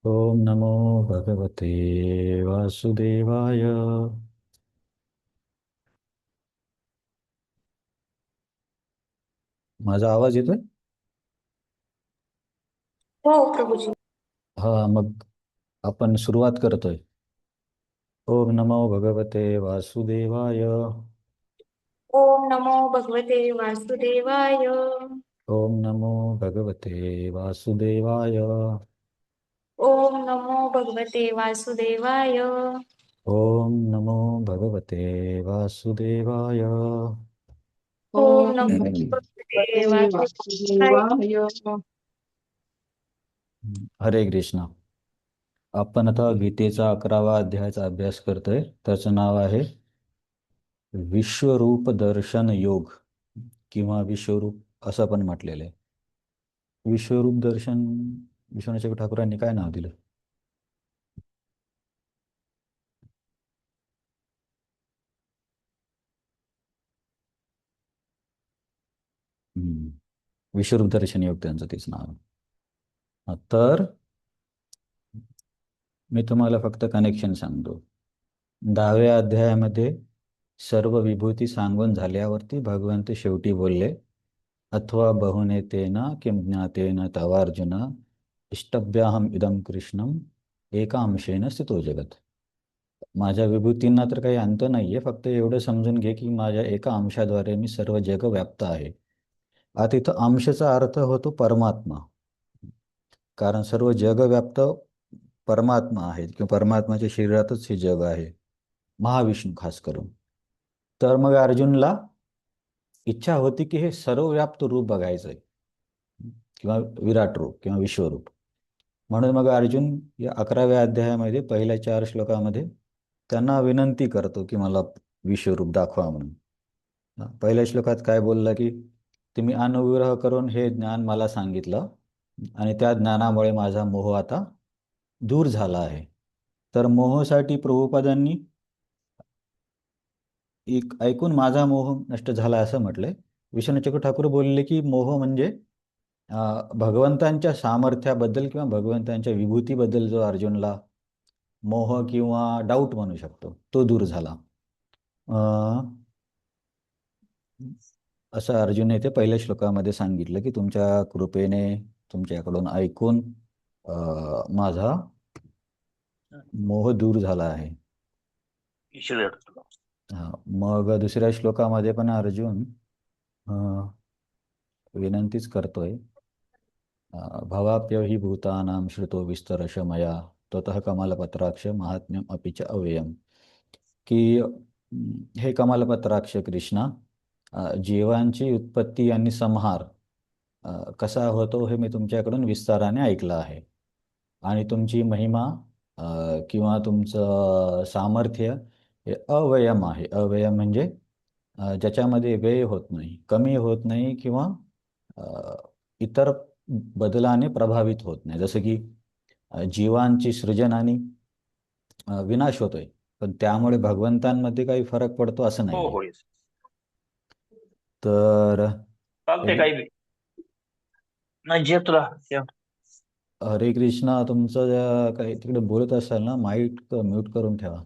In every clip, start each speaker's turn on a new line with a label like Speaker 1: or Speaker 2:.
Speaker 1: ओम नमो भगवते वासुदेवाय। माझा आवाज येतोय?
Speaker 2: हो प्रभूजी.
Speaker 1: हा, मग आपण सुरुवात करतोय. ओम नमो भगवते वासुदेवाय.
Speaker 2: ओम नमो भगवते वासुदेवाय.
Speaker 1: ओम नमो भगवते वासुदेवाय.
Speaker 2: ओम नमो भगवते वासुदेवाय.
Speaker 1: ओम नमो भगवते वासुदेवाय.
Speaker 2: ओम
Speaker 3: ओम
Speaker 2: नमो भगवते
Speaker 3: भगवते
Speaker 2: वासुदेवाय.
Speaker 3: वासुदेवाय.
Speaker 1: हरे कृष्णा. आपण आता गीतेचा 11वा अध्यायाचा अभ्यास करतोय. त्याचं नाव आहे विश्वरूप दर्शन योग किंवा विश्वरूप असं पण म्हटलेलं आहे. विश्वरूप दर्शन विश्वनाथ ठाकूरांनी काय नाव दिलं? हम्म. विश्वरूप दर्शन योग त्यांचं तेच नाव आहे. तर मी तुम्हाला फक्त कनेक्शन सांगतो. 10व्या अध्यायामध्ये सर्व विभूती सांगून झाल्यावरती भगवंत शेवटी बोलले, अथवा बहुने तेन किं ज्ञातेन तवार्जुन इष्टभ्याहम इदम कृष्णम एका अंशेन स्थितो जगत. माझ्या विभूतींना तर काही अंत नाहीये, फक्त एवढं समजून घे की माझ्या एका अंशाद्वारे मी सर्व जग व्याप्त आहे. आता इथं अंशचा अर्थ होतो परमात्मा, कारण सर्व जग व्याप्त परमात्मा आहे किंवा परमात्माच्या शरीरातच हे जग आहे, महाविष्णू खास करून. तर मग अर्जुनला इच्छा होती की हे सर्वव्याप्त रूप बघायचंय, किंवा विराट रूप किंवा विश्वरूप. म्हणून मग अर्जुन या 11व्या अध्यायामध्ये पहिल्या 4 श्लोकामध्ये त्यांना विनंती करतो की मला विश्वरूप दाखवा म्हणून. पहिल्या श्लोकात काय बोलला की तुम्ही अनुग्रह करून हे ज्ञान मला सांगितलं आणि त्या ज्ञानामुळे माझा मोह आता दूर झाला आहे. तर मोहासाठी प्रभुपादांनी एक ऐकून माझा मोह नष्ट झाला असं म्हटलंय. विश्वनाथ ठाकूर बोलले की मोह म्हणजे भगवंतांच्या सामर्थ्याबद्दल किंवा भगवंतांच्या विभूतीबद्दल जो अर्जुनला मोह किंवा डाऊट म्हणू शकतो, तो दूर झाला. असं अर्जुन येथे पहिल्या श्लोकामध्ये सांगितलं की तुमच्या कृपेने तुमच्याकडून ऐकून माझा मोह दूर झाला आहे. हा, मग दुसऱ्या श्लोकामध्ये पण अर्जुन विनंतीच करतोय, भवाप्य हि भूतानां श्रुतो विस्तरश मया ततः कमलपत्राक्ष महात्म्यम अपिच अव्ययम. की हे कमलपत्राक्ष कृष्णा, जीवांची उत्पत्ती आणि संहार कसा होतो हे मी तुमच्याकडून विस्ताराने ऐकलं आहे. आणि तुमची महिमा किंवा तुमचं सामर्थ्य हे अव्ययम आहे. अव्ययम म्हणजे ज्याच्यामध्ये व्यय होत नाही, कमी होत नाही किंवा अ, इतर बदलाने प्रभावित होत नाही. जसं की जीवांची सृजन आणि विनाश होतोय, पण त्यामुळे भगवंतांमध्ये काही फरक पडतो असं
Speaker 4: हो
Speaker 1: नाहीये.
Speaker 4: हो येस.
Speaker 1: तर
Speaker 4: चालते काही बी नाही जे तुला जे-
Speaker 1: हरे कृष्णा, तुमचं काही तिकडे बोलत असाल ना, माईक म्यूट करून ठेवा.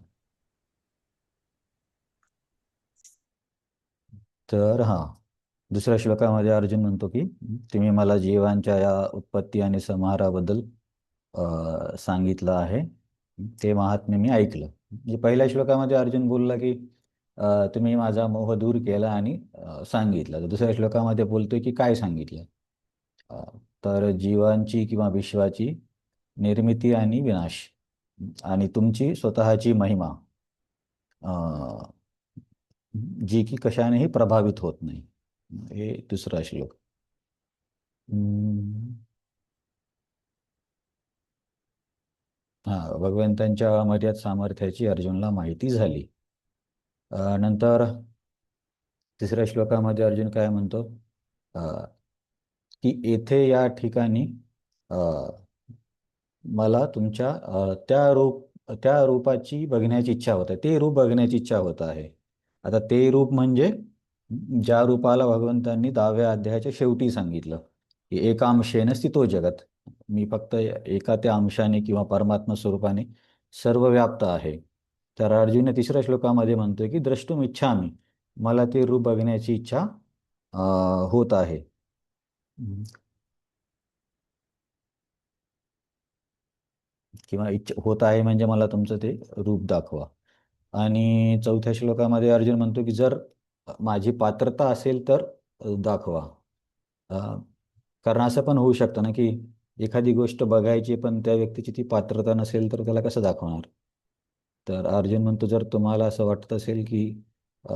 Speaker 1: तर हां, दुसऱ्या श्लोकामध्ये अर्जुन म्हणतो की तुम्ही मला जीवांच्या या उत्पत्ती आणि संहाराबद्दल सांगितलं आहे, ते महात्म्य मी ऐकलं. म्हणजे पहिल्या श्लोकामध्ये अर्जुन बोलला की तुम्ही माझा मोह दूर केला आणि सांगितलं. तर दुसऱ्या श्लोकामध्ये बोलतोय की काय सांगितलं? अ, तर जीवांची किंवा विश्वाची निर्मिती आणि विनाश आणि तुमची स्वतःची महिमा, जी की कशानेही प्रभावित होत नाही. हे दुसरा श्लोक. हा, भगवंतांच्या मर्याद सामर्थ्याची अर्जुनला माहिती झाली. नंतर तिसऱ्या श्लोकामध्ये अर्जुन काय म्हणतो, अ, की येथे या ठिकाणी अ, मला तुमच्या त्या रूपाची बघण्याची इच्छा होत आहे, ते रूप बघण्याची इच्छा होत आहे. आता ते रूप म्हणजे ज्या रूपाला भगवंतांनी 10व्या अध्यायाच्या शेवटी सांगितलं की एकांशेन स्थितो जगत. मी फक्त एका त्या अंशाने किंवा परमात्मा स्वरूपाने सर्व व्याप्त आहे. तर अर्जुन तिसऱ्या श्लोकामध्ये म्हणतोय की द्रष्टुम इच्छामि, मला ते रूप बघण्याची इच्छा होत आहे. किंवा इच्छा होत आहे म्हणजे मला तुमचं ते रूप दाखवा. आणि चौथ्या श्लोकामध्ये अर्जुन म्हणतो की जर माझी पात्रता असेल तर दाखवा. अ, कारण असं पण होऊ शकतं ना की एखादी गोष्ट बघायची पण त्या व्यक्तीची ती पात्रता नसेल तर त्याला कसं दाखवणार. तर अर्जुन म्हणतो जर तुम्हाला असं वाटत असेल की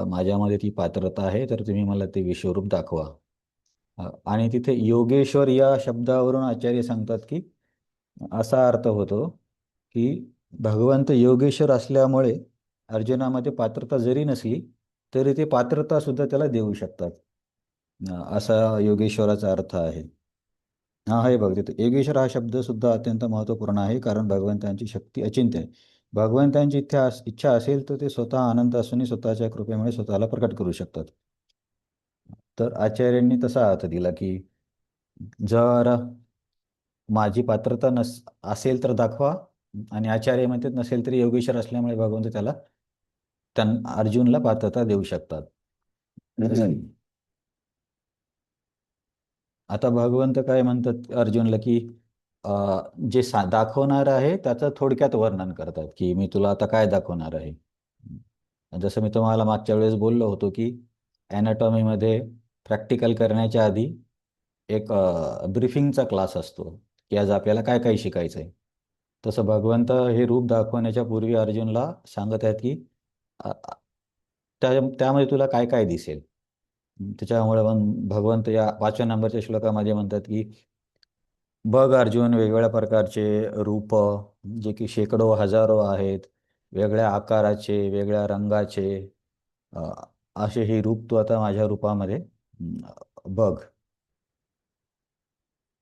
Speaker 1: माझ्यामध्ये ती पात्रता आहे तर तुम्ही मला ते विश्वरूप दाखवा. आणि तिथे योगेश्वर या शब्दावरून आचार्य सांगतात की असा अर्थ होतो की भगवंत योगेश्वर असल्यामुळे अर्जुनामध्ये पात्रता जरी नसली तरी ते पात्रता सुद्धा त्याला देऊ शकतात. असा योगेश्वराचा अर्थ आहे. हा हे बघ तिथे योगेश्वर हा शब्द सुद्धा अत्यंत महत्त्वपूर्ण आहे, कारण भगवंतांची शक्ती अचिंत्य आहे. भगवंतांची इच्छा असेल तर ते स्वतः आनंद असूनही स्वतःच्या कृपेमुळे स्वतःला प्रकट करू शकतात. तर आचार्यांनी तसा अर्थ दिला की जर माझी पात्रता असेल तर दाखवा, आणि आचार्य म्हणतात नसेल तरी योगेश्वर असल्यामुळे भगवंत त्याला अर्जुनला पात्रता देऊ शकतात. आता भगवंत काय म्हणतात अर्जुनला की जे दाखवणार आहे त्याचं थोडक्यात वर्णन करतात की मी तुला आता काय दाखवणार आहे. जसं मी तुम्हाला मागच्या वेळेस बोललो होतो की ॲनाटॉमीमध्ये प्रॅक्टिकल करण्याच्या आधी एक ब्रीफिंगचा क्लास असतो की आज आपल्याला काय काय शिकायचं आहे. तसं भगवंत हे रूप दाखवण्याच्या पूर्वी अर्जुनला सांगत आहेत की अ, अ, त्यामध्ये तुला काय काय दिसेल. त्याच्यामुळे मग भगवंत या 5व्या नंबरच्या श्लोकामध्ये म्हणतात की बघ अर्जुन, वेगवेगळ्या प्रकारचे रूप जे की शेकडो हजारो आहेत, वेगळ्या आकाराचे, वेगळ्या रंगाचे, अ, असे हे रूप तू आता माझ्या रूपामध्ये बघ.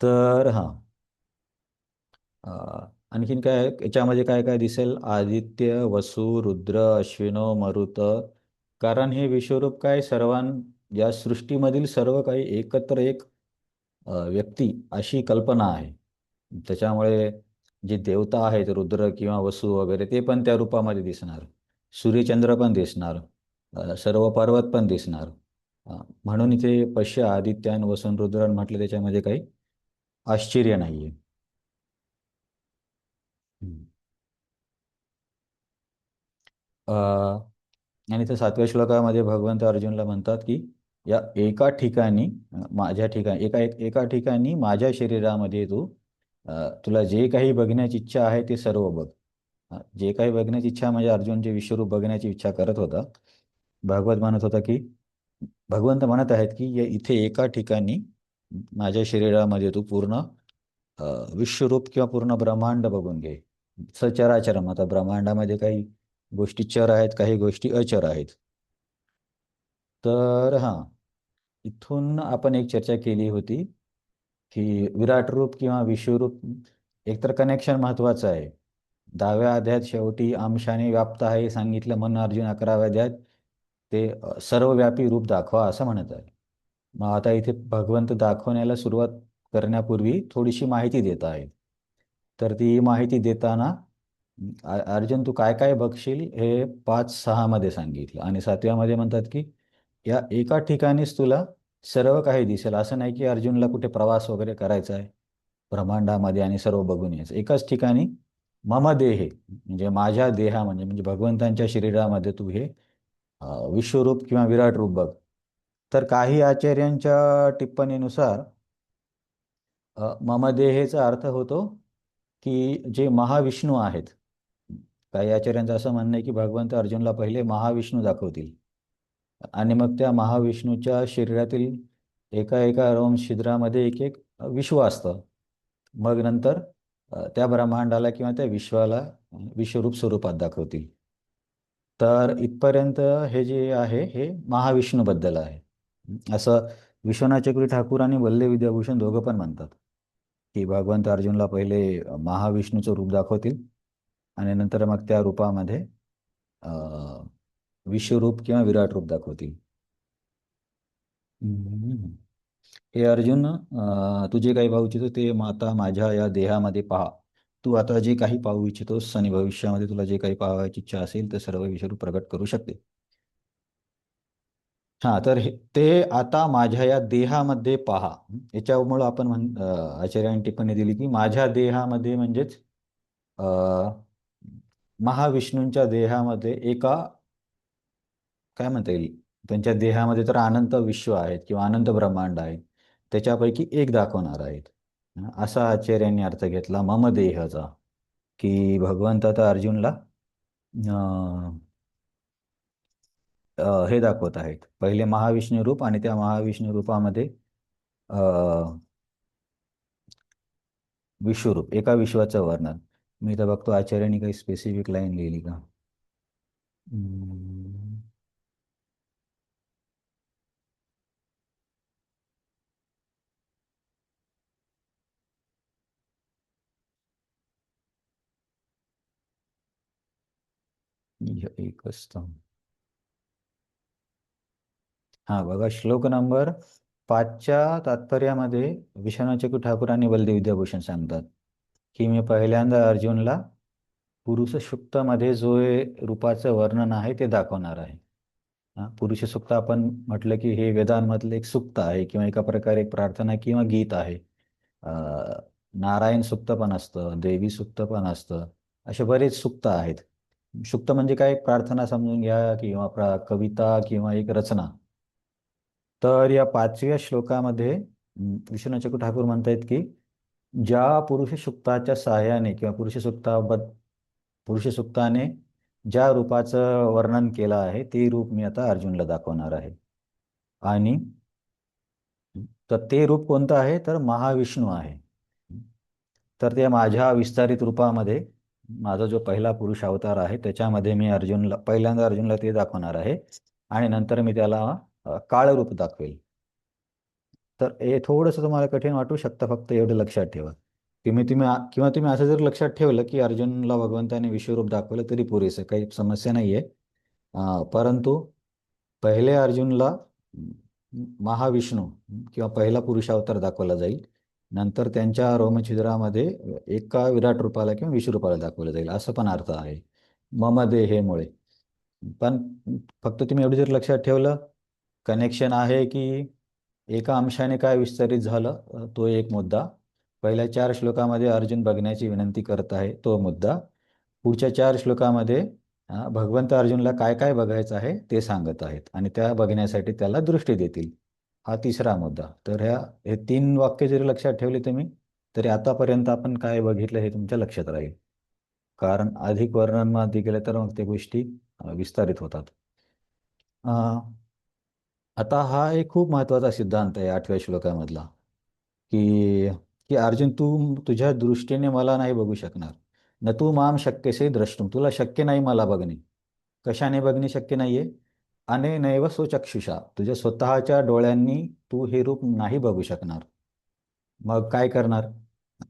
Speaker 1: तर हां, आणखीन काय आहे? याच्यामध्ये काय काय दिसेल? आदित्य, वसु, रुद्र, अश्विनो, मरुत. कारण हे विश्वरूप काय या सृष्टीमधील सर्व काही एकत्र एक व्यक्ती अशी कल्पना आहे. त्याच्यामुळे जे देवता आहेत रुद्र किंवा वसु वगैरे ते पण त्या रूपामध्ये दिसणार. सूर्यचंद्र पण दिसणार. सर्व पर्वत पण दिसणार. म्हणून इथे पश्य आदित्यान वसून रुद्रन म्हटलं, त्याच्यामध्ये काही आश्चर्य नाहीये. हम्म. अ, आणि त्या 7व्या श्लोकामध्ये भगवंत अर्जुनला म्हणतात की या एका ठिकाणी माझ्या ठिकाणी एका ठिकाणी माझ्या शरीरामध्ये तुला जे काही बघण्याची इच्छा आहे ते सर्व बघ. जे काही बघण्याची इच्छा म्हणजे अर्जुन जे विश्वरूप बघण्याची इच्छा करत होता, भागवत म्हणत होता की भगवंत म्हणत आहेत की इथे एका ठिकाणी माझ्या शरीरामध्ये तू पूर्ण अ, विश्वरूप किंवा पूर्ण ब्रह्मांड बघून घे. सचराचरम, आता ब्रह्मांडामध्ये काही गोष्टी चर आहेत, काही गोष्टी अचर आहेत. तर हां, इथून आपण एक चर्चा केली होती की विराट रूप किंवा विश्वरूप एकतर कनेक्शन महत्त्वाचं आहे. 10व्या अध्यायात शेवटी अंशाने व्याप्त आहे सांगितलं, म्हणून अर्जुन 11व्या अध्यायात ते सर्वव्यापी रूप दाखवा असं म्हणत आहे. मग आता इथे भगवंत दाखवण्याला सुरुवात करण्यापूर्वी थोडीशी माहिती देत आहे. तर ती माहिती देताना अर्जुन तू काय काय बघशील हे 5-6 मध्ये सांगितलं, आणि 7व्यामध्ये म्हणतात की या एका ठिकाणीच तुला सर्व काही दिसेल. असं नाही की अर्जुनला कुठे प्रवास वगैरे करायचा आहे ब्रह्मांडामध्ये आणि सर्व बघून यायचं. एकाच ठिकाणी मम देहे म्हणजे माझ्या देहा म्हणजे म्हणजे भगवंतांच्या शरीरामध्ये तू हे विश्वरूप किंवा विराट रूप बघ. तर काही आचार्यांच्या टिप्पणीनुसार मम देहेचा अर्थ होतो की जे महाविष्णू आहेत. काही आचार्यांचं असं म्हणणं आहे की भगवंत अर्जुनला पहिले महाविष्णू दाखवतील आणि मग त्या महाविष्णूच्या शरीरातील एका एका रोम छिद्रामध्ये एक एक विश्व असतं. मग नंतर त्या ब्रह्मांडाला किंवा त्या विश्वाला विश्वरूप स्वरूपात दाखवतील. तर इथपर्यंत हे जे आहे हे महाविष्णूबद्दल आहे. असं विश्वनाथ चक्रवर्ती ठाकूर आणि वल्लभ विद्याभूषण दोघं पण म्हणतात की भगवंत अर्जुनला पहिले महाविष्णूचं रूप दाखवतील आणि नंतर मग त्या रूपामध्ये अ, विश्वरूप किंवा विराट रूप दाखवतील. हम्म. हे अर्जुन, तू जे काही पाहू इच्छितो ते आता माझ्या या देहामध्ये पहा. तू आता जे काही पाहू इच्छितोस आणि भविष्यामध्ये तुला जे काही पाहायची इच्छा असेल ते सर्व विषय प्रकट करू शकते. हा, तर ते आता माझ्या या देहामध्ये पहा. याच्यामुळं आपण आचार्यांनी टिप्पणी दिली की माझ्या देहामध्ये म्हणजेच अ, महाविष्णूंच्या देहामध्ये एका, काय म्हणता येईल, त्यांच्या देहामध्ये तर अनंत विश्व आहेत किंवा अनंत ब्रह्मांड आहेत, त्याच्यापैकी एक दाखवणार आहेत. असा आचार्यांनी अर्थ घेतला मम देहचा, की भगवंत आता अर्जुनला अं, हे दाखवत आहेत. पहिले महाविष्णू रूप आणि त्या महाविष्णू रूपामध्ये विश्वरूप, एका विश्वाचं वर्णन. मी तर बघतो आचार्यांनी काही स्पेसिफिक लाईन लिहिली का. हम्म. एक असतं. हा बघा, श्लोक नंबर 5च्या तात्पर्यामध्ये विश्वनाथ ठाकूर बलदेव विद्याभूषण सांगतात की मी पहिल्यांदा अर्जुनला पुरुष सुक्तामध्ये जो रूपाचं वर्णन आहे ते दाखवणार आहे. पुरुष सुक्त आपण म्हटलं की हे वेदांमधलं एक सुक्त आहे किंवा एका प्रकारे एक प्रार्थना किंवा गीत आहे. नारायण सुक्त पण असतं, देवी सुक्त पण असतं, असे बरेच सुक्त आहेत. सुक्त म्हणजे काय, प्रार्थना समजून घ्या किंवा कविता किंवा एक रचना. तर या 5व्या श्लोकामध्ये विश्वनाथ ठाकूर म्हणतायत की ज्या पुरुष सुक्ताच्या सहाय्याने किंवा पुरुष सुक्ताने ज्या रूपाचं वर्णन केलं आहे ते रूप मी आता अर्जुनला दाखवणार आहे. आणि तर ते रूप कोणतं आहे, तर महाविष्णू आहे. तर ते माझ्या विस्तारित रूपामध्ये, माझा जो पहिला पुरुष अवतार आहे त्याच्यामध्ये मी पहिल्यांदा अर्जुनला ते दाखवणार आहे आणि नंतर मी त्याला काळ रूप दाखवेल. तर हे थोडंसं तुम्हाला कठीण वाटू शकतं, फक्त एवढं लक्षात ठेवा. किंवा तुम्ही असं जर लक्षात ठेवलं की अर्जुनला भगवंताने विश्वरूप दाखवलं तरी पुरेसं, काही समस्या नाही आहे. परंतु पहिले अर्जुनला महाविष्णू किंवा पहिला पुरुषावतार दाखवला जाईल, नंतर त्यांच्या रोमछिद्रामध्ये एका विराट रूपाला किंवा विश्वरूपाला दाखवलं जाईल, असं पण अर्थ आहे मम देहेमुळे. पण फक्त तुम्ही एवढं जर लक्षात ठेवलं, कनेक्शन आहे की एका अंशाने काय विस्तारित झालं, तो एक मुद्दा. पहिल्या 4 श्लोकामध्ये अर्जुन बघण्याची विनंती करत आहे, तो मुद्दा. पुढच्या 4 श्लोकामध्ये भगवंत अर्जुनला काय काय बघायचं आहे ते सांगत आहेत आणि त्या बघण्यासाठी त्याला दृष्टी देतील, हा तिसरा मुद्दा. तर हे 3 वाक्य जरी लक्षात ठेवले तुम्ही, तरी आतापर्यंत आपण काय बघितलं हे तुमच्या लक्षात राहील. कारण अधिक वर्णनामध्ये गेलं तर मग ते गोष्टी विस्तारित होतात. आता हा एक खूप महत्त्वाचा सिद्धांत आहे 8व्या श्लोकामधला, की की अर्जुन, तू तुझ्या दृष्टीने मला नाही बघू शकणार. न तू माम शक्यसे द्रष्टुम, तुला शक्य नाही मला बघणे. कशाने बघणे शक्य नाहीये? अनेनैव स्वचक्षुषा, तुझ्या स्वतःच्या डोळ्यांनी तू हे रूप नाही बघू शकणार. मग काय करणार?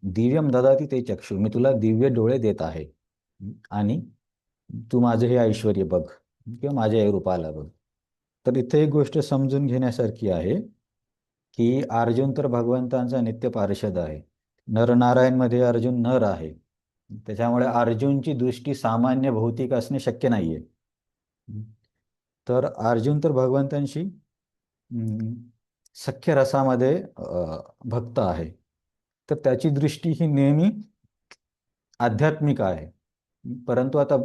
Speaker 1: दिव्यम ददाती ते चक्षु, मी तुला दिव्य डोळे देत आहे आणि तू माझे हे ऐश्वर्य बघ किंवा माझ्या या रूपाला बघ. तर इथे एक गोष्ट समजून घेण्यासारखी आहे की अर्जुन तर भगवंतांचा नित्य पार्षद आहे. नरनारायणमध्ये अर्जुन नर आहे, त्याच्यामुळे अर्जुनची दृष्टी सामान्य भौतिक असणे शक्य नाहीये. तर अर्जुन तर भगवंतांशी सख्य रसामध्ये भक्त आहे, तर त्याची दृष्टी ही नेहमी आध्यात्मिक आहे. परंतु आता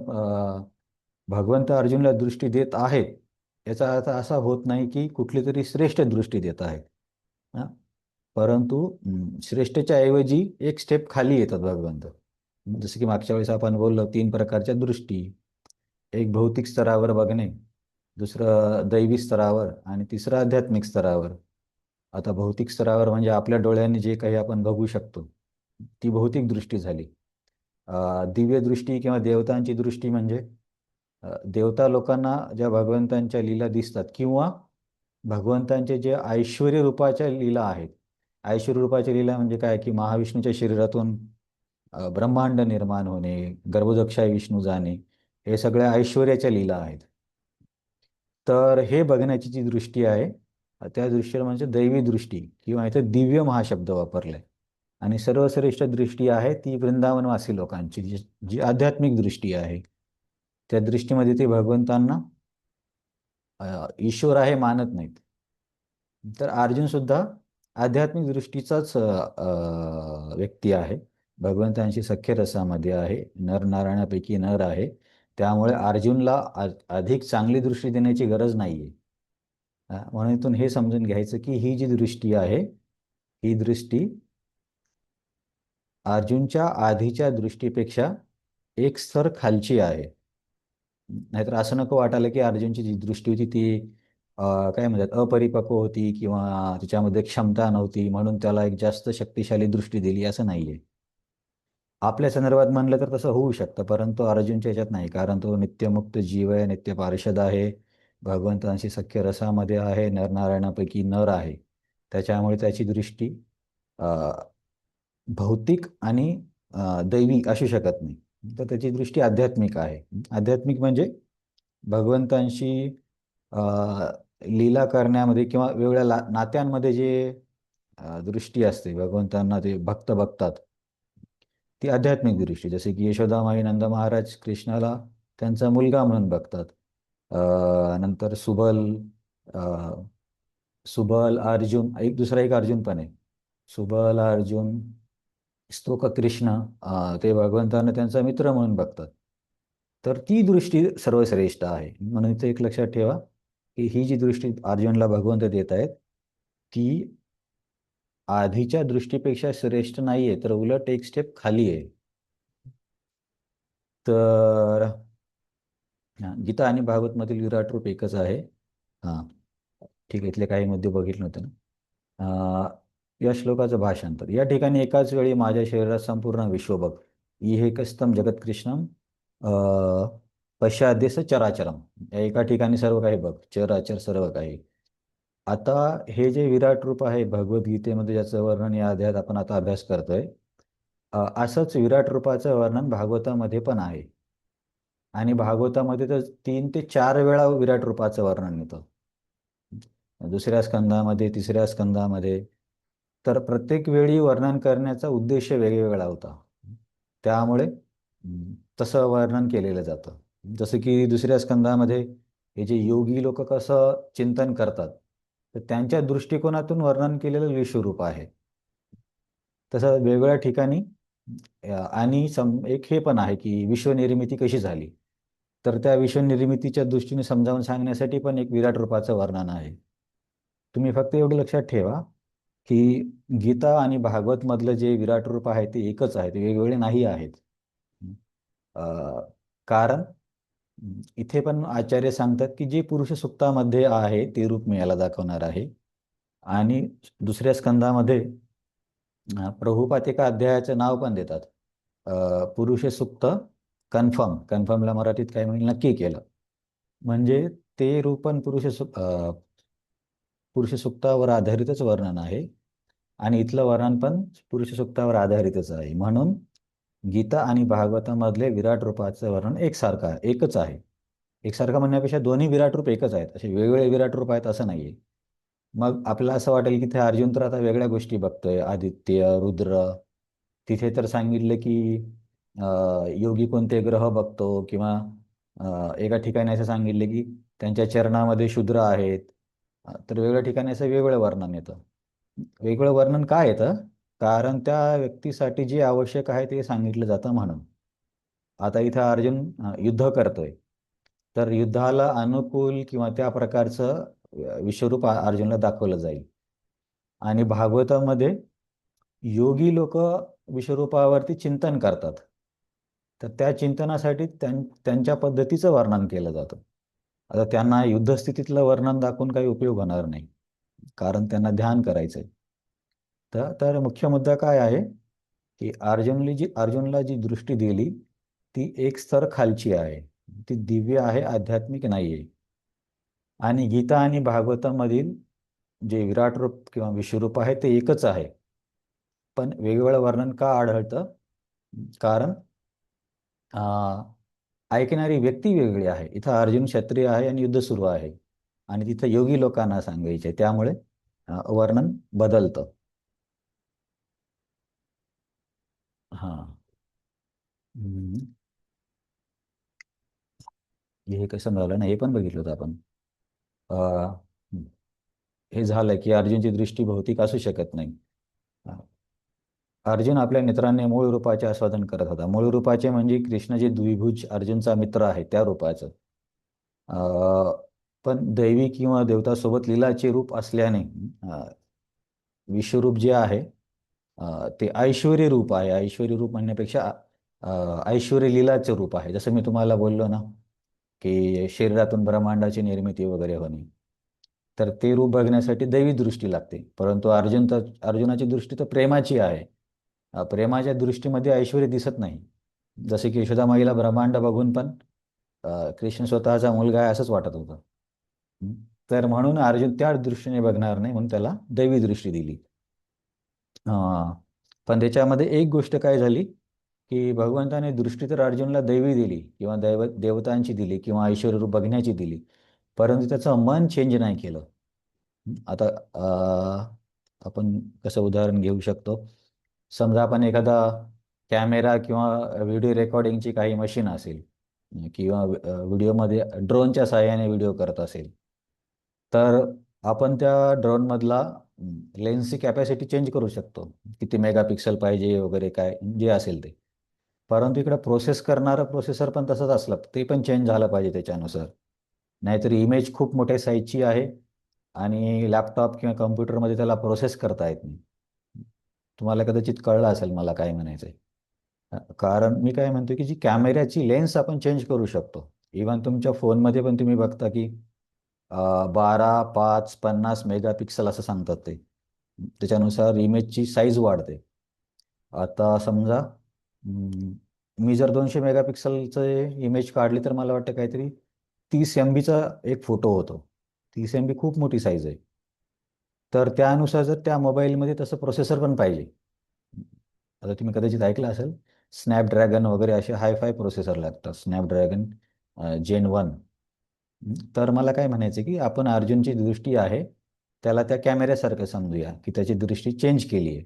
Speaker 1: भगवंत अर्जुनला दृष्टी देत आहेत याचा अर्थ असा होत नाही की कुठली तरी श्रेष्ठ दृष्टी देत आहेत. परंतु श्रेष्ठच्या ऐवजी एक स्टेप खाली येतात भगवंत. जसं की मागच्या वेळेस आपण बोललो 3 प्रकारच्या दृष्टी, एक भौतिक स्तरावर बघणे, दुसरं दैवी स्तरावर आणि तिसरं आध्यात्मिक स्तरावर. आता भौतिक स्तरावर म्हणजे आपल्या डोळ्यांनी जे काही आपण बघू शकतो ती भौतिक दृष्टी झाली. दिव्य दृष्टी किंवा देवतांची दृष्टी म्हणजे देवता लोकांना ज्या भगवंतांच्या लीला दिसतात किंवा भगवंतांचे जे ऐश्वर्य रूपाच्या लीला आहेत. ऐश्वर्य रूपाच्या लीला म्हणजे काय, की महाविष्णूच्या शरीरातून ब्रह्मांड निर्माण होणे, गर्भोदक्षाय विष्णू जाणे, हे सगळ्या ऐश्वर्याच्या लीला आहेत. तर हे बघण्याची जी दृष्टी आहे त्या दृष्टीला म्हणजे दैवी दृष्टी किंवा इथे दिव्यम हा शब्द वापरलाय. आणि सर्वश्रेष्ठ दृष्टी आहे ती वृंदावनवासी लोकांची, जी जी आध्यात्मिक दृष्टी आहे. त्या दृष्टीमध्ये ते भगवंतांना ईश्वर आहे मानत नाहीत. तर अर्जुन सुद्धा आध्यात्मिक दृष्टीचाच व्यक्ती आहे. भगवंतांशी सख्य रसामध्ये आहे, नरनारायणापैकी नर आहे. त्यामुळे अर्जुनला अधिक चांगली दृष्टी देण्याची गरज नाहीये. म्हणून इथून हे समजून घ्यायचं की ही जी दृष्टी आहे, ही दृष्टी अर्जुनच्या आधीच्या दृष्टीपेक्षा एक स्तर खालची आहे. नाहीतर असं नको वाटायला की अर्जुनची जी दृष्टी होती ती काय म्हणतात अपरिपक्व होती किंवा तिच्यामध्ये क्षमता नव्हती म्हणून त्याला एक जास्त शक्तिशाली दृष्टी दिली, असं नाहीये. आपल्या संदर्भात म्हणलं तर तसं होऊ शकतं, परंतु अर्जुनच्या ह्याच्यात नाही. कारण तो नित्यमुक्त जीव आहे, नित्य पार्षद आहे, भगवंतांशी सख्य रसामध्ये आहे, नरनारायणापैकी नर आहे. त्याच्यामुळे त्याची दृष्टी अ, भौतिक आणि दैवी असू शकत नाही. तर त्याची दृष्टी आध्यात्मिक आहे. आध्यात्मिक म्हणजे भगवंतांशी अ, लीला करण्यामध्ये किंवा वेगवेगळ्या नात्यांमध्ये जे दृष्टी असते, भगवंतांना ते भक्त बघतात, ती आध्यात्मिक दृष्टी. जसे की यशोदामाई नंद महाराज कृष्णाला त्यांचा मुलगा म्हणून बघतात. नंतर अ, सुबल अर्जुन, एक अर्जुन पण आहे. सुबल अर्जुन स्तोक कृष्ण, ते भगवंतांना त्यांचा मित्र म्हणून बघतात. तर ती दृष्टी सर्वश्रेष्ठ आहे. म्हणून इथे एक लक्षात ठेवा की ही जी दृष्टी अर्जुनला भगवंत देत आहेत ती आधीच्या दृष्टीपेक्षा श्रेष्ठ नाहीये, तर उलट एक स्टेप खाली आहे. तर गीता आणि भागवतमधील विराट रूप एकच आहे. हां, ठीक आहे. इथले काही मुद्दे बघितले नव्हते ना. या श्लोकाचं भाषांतर. या ठिकाणी एकाच वेळी माझ्या शरीरात संपूर्ण विश्व बघ. इहेकस्तम जगत्कृष्णम पश्चाद्देश चराचरम. या एका ठिकाणी सर्व काही बघ, चराचर सर्व काही. आता हे जे विराट रूप आहे भगवद्गीतेमध्ये, ज्याचं वर्णन या अध्यायात आपण आता अभ्यास करतोय, असंच विराट रूपाचं वर्णन भागवतामध्ये पण आहे. आणि भागवतामध्ये तर 3 ते 4 वेळा विराट रूपाचं वर्णन येतं. दुसऱ्या स्कंदामध्ये, तिसऱ्या स्कंदामध्ये. तर प्रत्येक वेळी वर्णन करण्याचा उद्देश वेगवेगळा होता. त्यामुळे तसं वर्णन केलेलं जातं. जसं की दुसऱ्या स्कंदामध्ये हे जे योगी लोक कसं चिंतन करतात, तर त्यांच्या दृष्टिकोनातून वर्णन केलेलं विश्वरूप आहे. तसं वेगवेगळ्या ठिकाणी आणि एक हे पण आहे की विश्वनिर्मिती कशी झाली, तर त्या विश्वनिर्मितीच्या दृष्टीने समजावून सांगण्यासाठी पण एक विराट रूपाचं वर्णन आहे. तुम्ही फक्त एवढं लक्षात ठेवा की गीता आणि भागवत मधलं जे विराट रूप आहे ते एकच आहे, ते वेगवेगळे नाही आहेत. अ, कारण इथे पण आचार्य सांगतात की जे पुरुष सुक्तामध्ये आहे ते रूप मी याला दाखवणार आहे. आणि दुसऱ्या स्कंदामध्ये प्रभुपाद एका अध्यायाचं नाव पण देतात, पुरुष सुक्त कन्फर्म. कन्फर्मला मराठीत काय म्हणेल, नक्की केलं. म्हणजे ते रूप पण पुरुष सुक्तावर आधारितच वर्णन आहे आणि इथलं वर्णन पण पुरुष सुक्तावर आधारितच आहे. म्हणून गीता आणि भागवतामधले विराट रूपाचं वर्णन एकच आहे. एकसारखं म्हणण्यापेक्षा दोन्ही विराट रूप एकच आहेत, असे वेगवेगळे विराट रूप आहेत असं नाहीये. मग आपल्याला असं वाटेल की ते अर्जुन तर आता वेगळ्या गोष्टी बघतोय, आदित्य, रुद्र. तिथे तर सांगितलं की योगी कोणते ग्रह बघतो, किंवा एका ठिकाणी असं सांगितलं की त्यांच्या चरणामध्ये शूद्र आहेत. तर वेगळ्या ठिकाणी असं वेगवेगळं वर्णन येतं. वेगळं वर्णन काय येतं? कारण त्या व्यक्तीसाठी जे आवश्यक आहे ते सांगितलं जातं म्हणून. आता इथं अर्जुन युद्ध करतोय, तर युद्धाला अनुकूल किंवा त्या प्रकारचं विश्वरूप अर्जुनला दाखवलं जाईल. आणि भागवतामध्ये योगी लोक विश्वरूपावरती चिंतन करतात, तर त्या चिंतनासाठी त्यांच्या पद्धतीचं वर्णन केलं जातं. आता त्यांना युद्धस्थितीतलं वर्णन दाखवून काही उपयोग होणार नाही, कारण त्यांना ध्यान करायचंय. तर मुख्य मुद्दा काय आहे की अर्जुनला जी दृष्टी दिली ती एक स्तर खालची आहे, ती दिव्य आहे, आध्यात्मिक नाहीये. आणि गीता आणि भागवतामधील जे विराट रूप किंवा विश्वरूप आहे ते एकच आहे, पण वेगवेगळं वर्णन का आढळतं? कारण ऐकणारी व्यक्ती वेगळी आहे. इथं अर्जुन क्षत्रिय आहे आणि युद्ध सुरू आहे. आणि तिथं योगी लोकांना सांगायचे, त्यामुळे वर्णन बदलतं. हा. हे कसं झालं ना, हे पण बघितलं होतं आपण. अं, हे झालं की अर्जुनची दृष्टी भौतिक असू शकत नाही. अर्जुन आपल्या मित्रांनी मूळ रूपाचे आस्वादन करत होता. मूळ रूपाचे म्हणजे कृष्ण जे द्विभुज अर्जुनचा मित्र आहे त्या रूपाचं. पण दैवी किंवा देवतासोबत लीलाचे रूप असल्याने विश्वरूप जे आहे ते ऐश्वर्य रूप आहे. ऐश्वर्य रूप म्हणण्यापेक्षा ऐश्वर्य लीलाचं रूप आहे. जसं मी तुम्हाला बोललो ना की शरीरातून ब्रह्मांडाची निर्मिती वगैरे होणे, तर ते रूप बघण्यासाठी दैवी दृष्टी लागते. परंतु अर्जुनाची दृष्टी तर प्रेमाची आहे. प्रेमाच्या दृष्टीमध्ये ऐश्वर्य दिसत नाही. जसे की यशोदामाईला ब्रह्मांड बघून पण कृष्ण स्वतःचा मुलगा आहे असंच वाटत होतं. हं. तर म्हणून अर्जुन त्या दृष्टीने बघणार नाही, म्हणून त्याला दैवी दृष्टी दिली. पण त्याच्यामध्ये एक गोष्ट काय झाली की भगवंताने दृष्टी तर अर्जुनला दैवी दिली किंवा देवतांची दिली किंवा ऐश्वर्य रूप बघण्याची दिली, परंतु त्याचं मन चेंज नाही केलं. आता आपण कसं उदाहरण घेऊ शकतो. समजा आपण एखादा कॅमेरा किंवा व्हिडिओ रेकॉर्डिंगची काही मशीन असेल किंवा व्हिडिओमध्ये ड्रोनच्या सहाय्याने व्हिडिओ करत असेल, तर आपण त्या ड्रोनमधला लेन्सची कॅपॅसिटी चेंज करू शकतो, किती मेगापिक्सल पाहिजे वगैरे काय जे असेल ते. परंतु इकडे प्रोसेस करणारं प्रोसेसर पण तसंच असलं, ते पण चेंज झालं पाहिजे त्याच्यानुसार. नाहीतर इमेज खूप मोठ्या साईजची आहे आणि लॅपटॉप किंवा कम्प्युटरमध्ये त्याला प्रोसेस करता येत नाही. तुम्हाला कदाचित कळलं असेल मला काय म्हणायचं आहे. कारण मी काय म्हणतो की जी कॅमेऱ्याची लेन्स आपण चेंज करू शकतो. इव्हन तुमच्या फोनमध्ये पण तुम्ही बघता की 12, 5, 50 मेगापिक्सल असं सांगतात ते. त्याच्यानुसार इमेजची साईज वाढते. आता समजा मी जर 200 मेगापिक्सलचं इमेज काढली तर मला वाटतं काहीतरी 30 MBचा एक फोटो होतो. 30 MB खूप मोठी साईज आहे. तर त्यानुसार जर त्या मोबाईलमध्ये तसं प्रोसेसर पण पाहिजे. आता तुम्ही कदाचित ऐकलं असेल, स्नॅपड्रॅगन वगैरे असे हायफाय प्रोसेसर लागतात. स्नॅपड्रॅगन जेन 1. तर मला काय म्हणायचं की आपण अर्जुनची दृष्टी आहे त्याला त्या कॅमेऱ्यासारखं समजूया की त्याची दृष्टी चेंज केली आहे.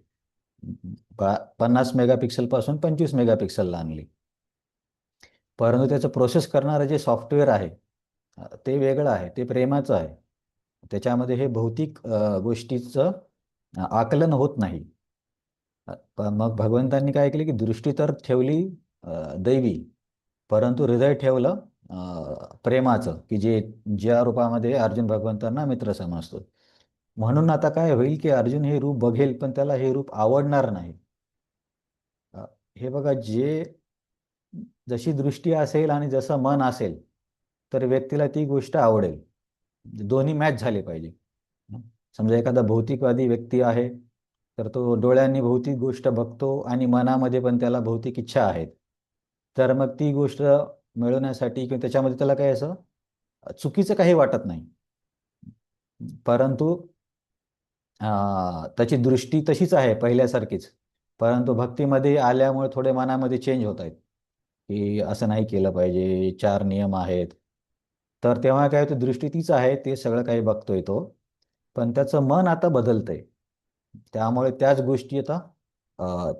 Speaker 1: 50 मेगापिक्सलपासून 25 मेगापिक्सलला आणली. परंतु त्याचं प्रोसेस करणारं जे सॉफ्टवेअर आहे ते वेगळं आहे, ते प्रेमाचं आहे. त्याच्यामध्ये हे भौतिक गोष्टीचं आकलन होत नाही. मग भगवंतांनी काय केले की दृष्टी तर ठेवली दैवी, परंतु हृदय ठेवलं प्रेमाचं, की ज्या रूपामध्ये अर्जुन भगवंतांना मित्र समजतो. म्हणून आता काय होईल की अर्जुन हे रूप बघेल पण त्याला हे रूप आवडणार नाही. हे बघा, जशी दृष्टी असेल आणि जसं मन असेल तर व्यक्तीला ती गोष्ट आवडेल. दोन्ही मॅच झाले पाहिजे. समजा एखादा भौतिकवादी व्यक्ती आहे तर तो डोळ्यांनी भौतिक गोष्ट बघतो आणि मनामध्ये पण त्याला भौतिक इच्छा आहेत, तर मग ती गोष्ट मिळवण्यासाठी किंवा त्याच्यामध्ये त्याला काही असं चुकीचं काही वाटत नाही. परंतु त्याची दृष्टी तशीच आहे पहिल्यासारखीच, परंतु भक्तीमध्ये आल्यामुळे थोडे मनामध्ये चेंज होत आहेत की असं नाही केलं पाहिजे, 4 नियम आहेत. तर तेव्हा काय होतं, दृष्टी तीच आहे, ते सगळं काही बघतोय तो, पण त्याचं मन आता बदलतंय. त्यामुळे त्याच गोष्टी आता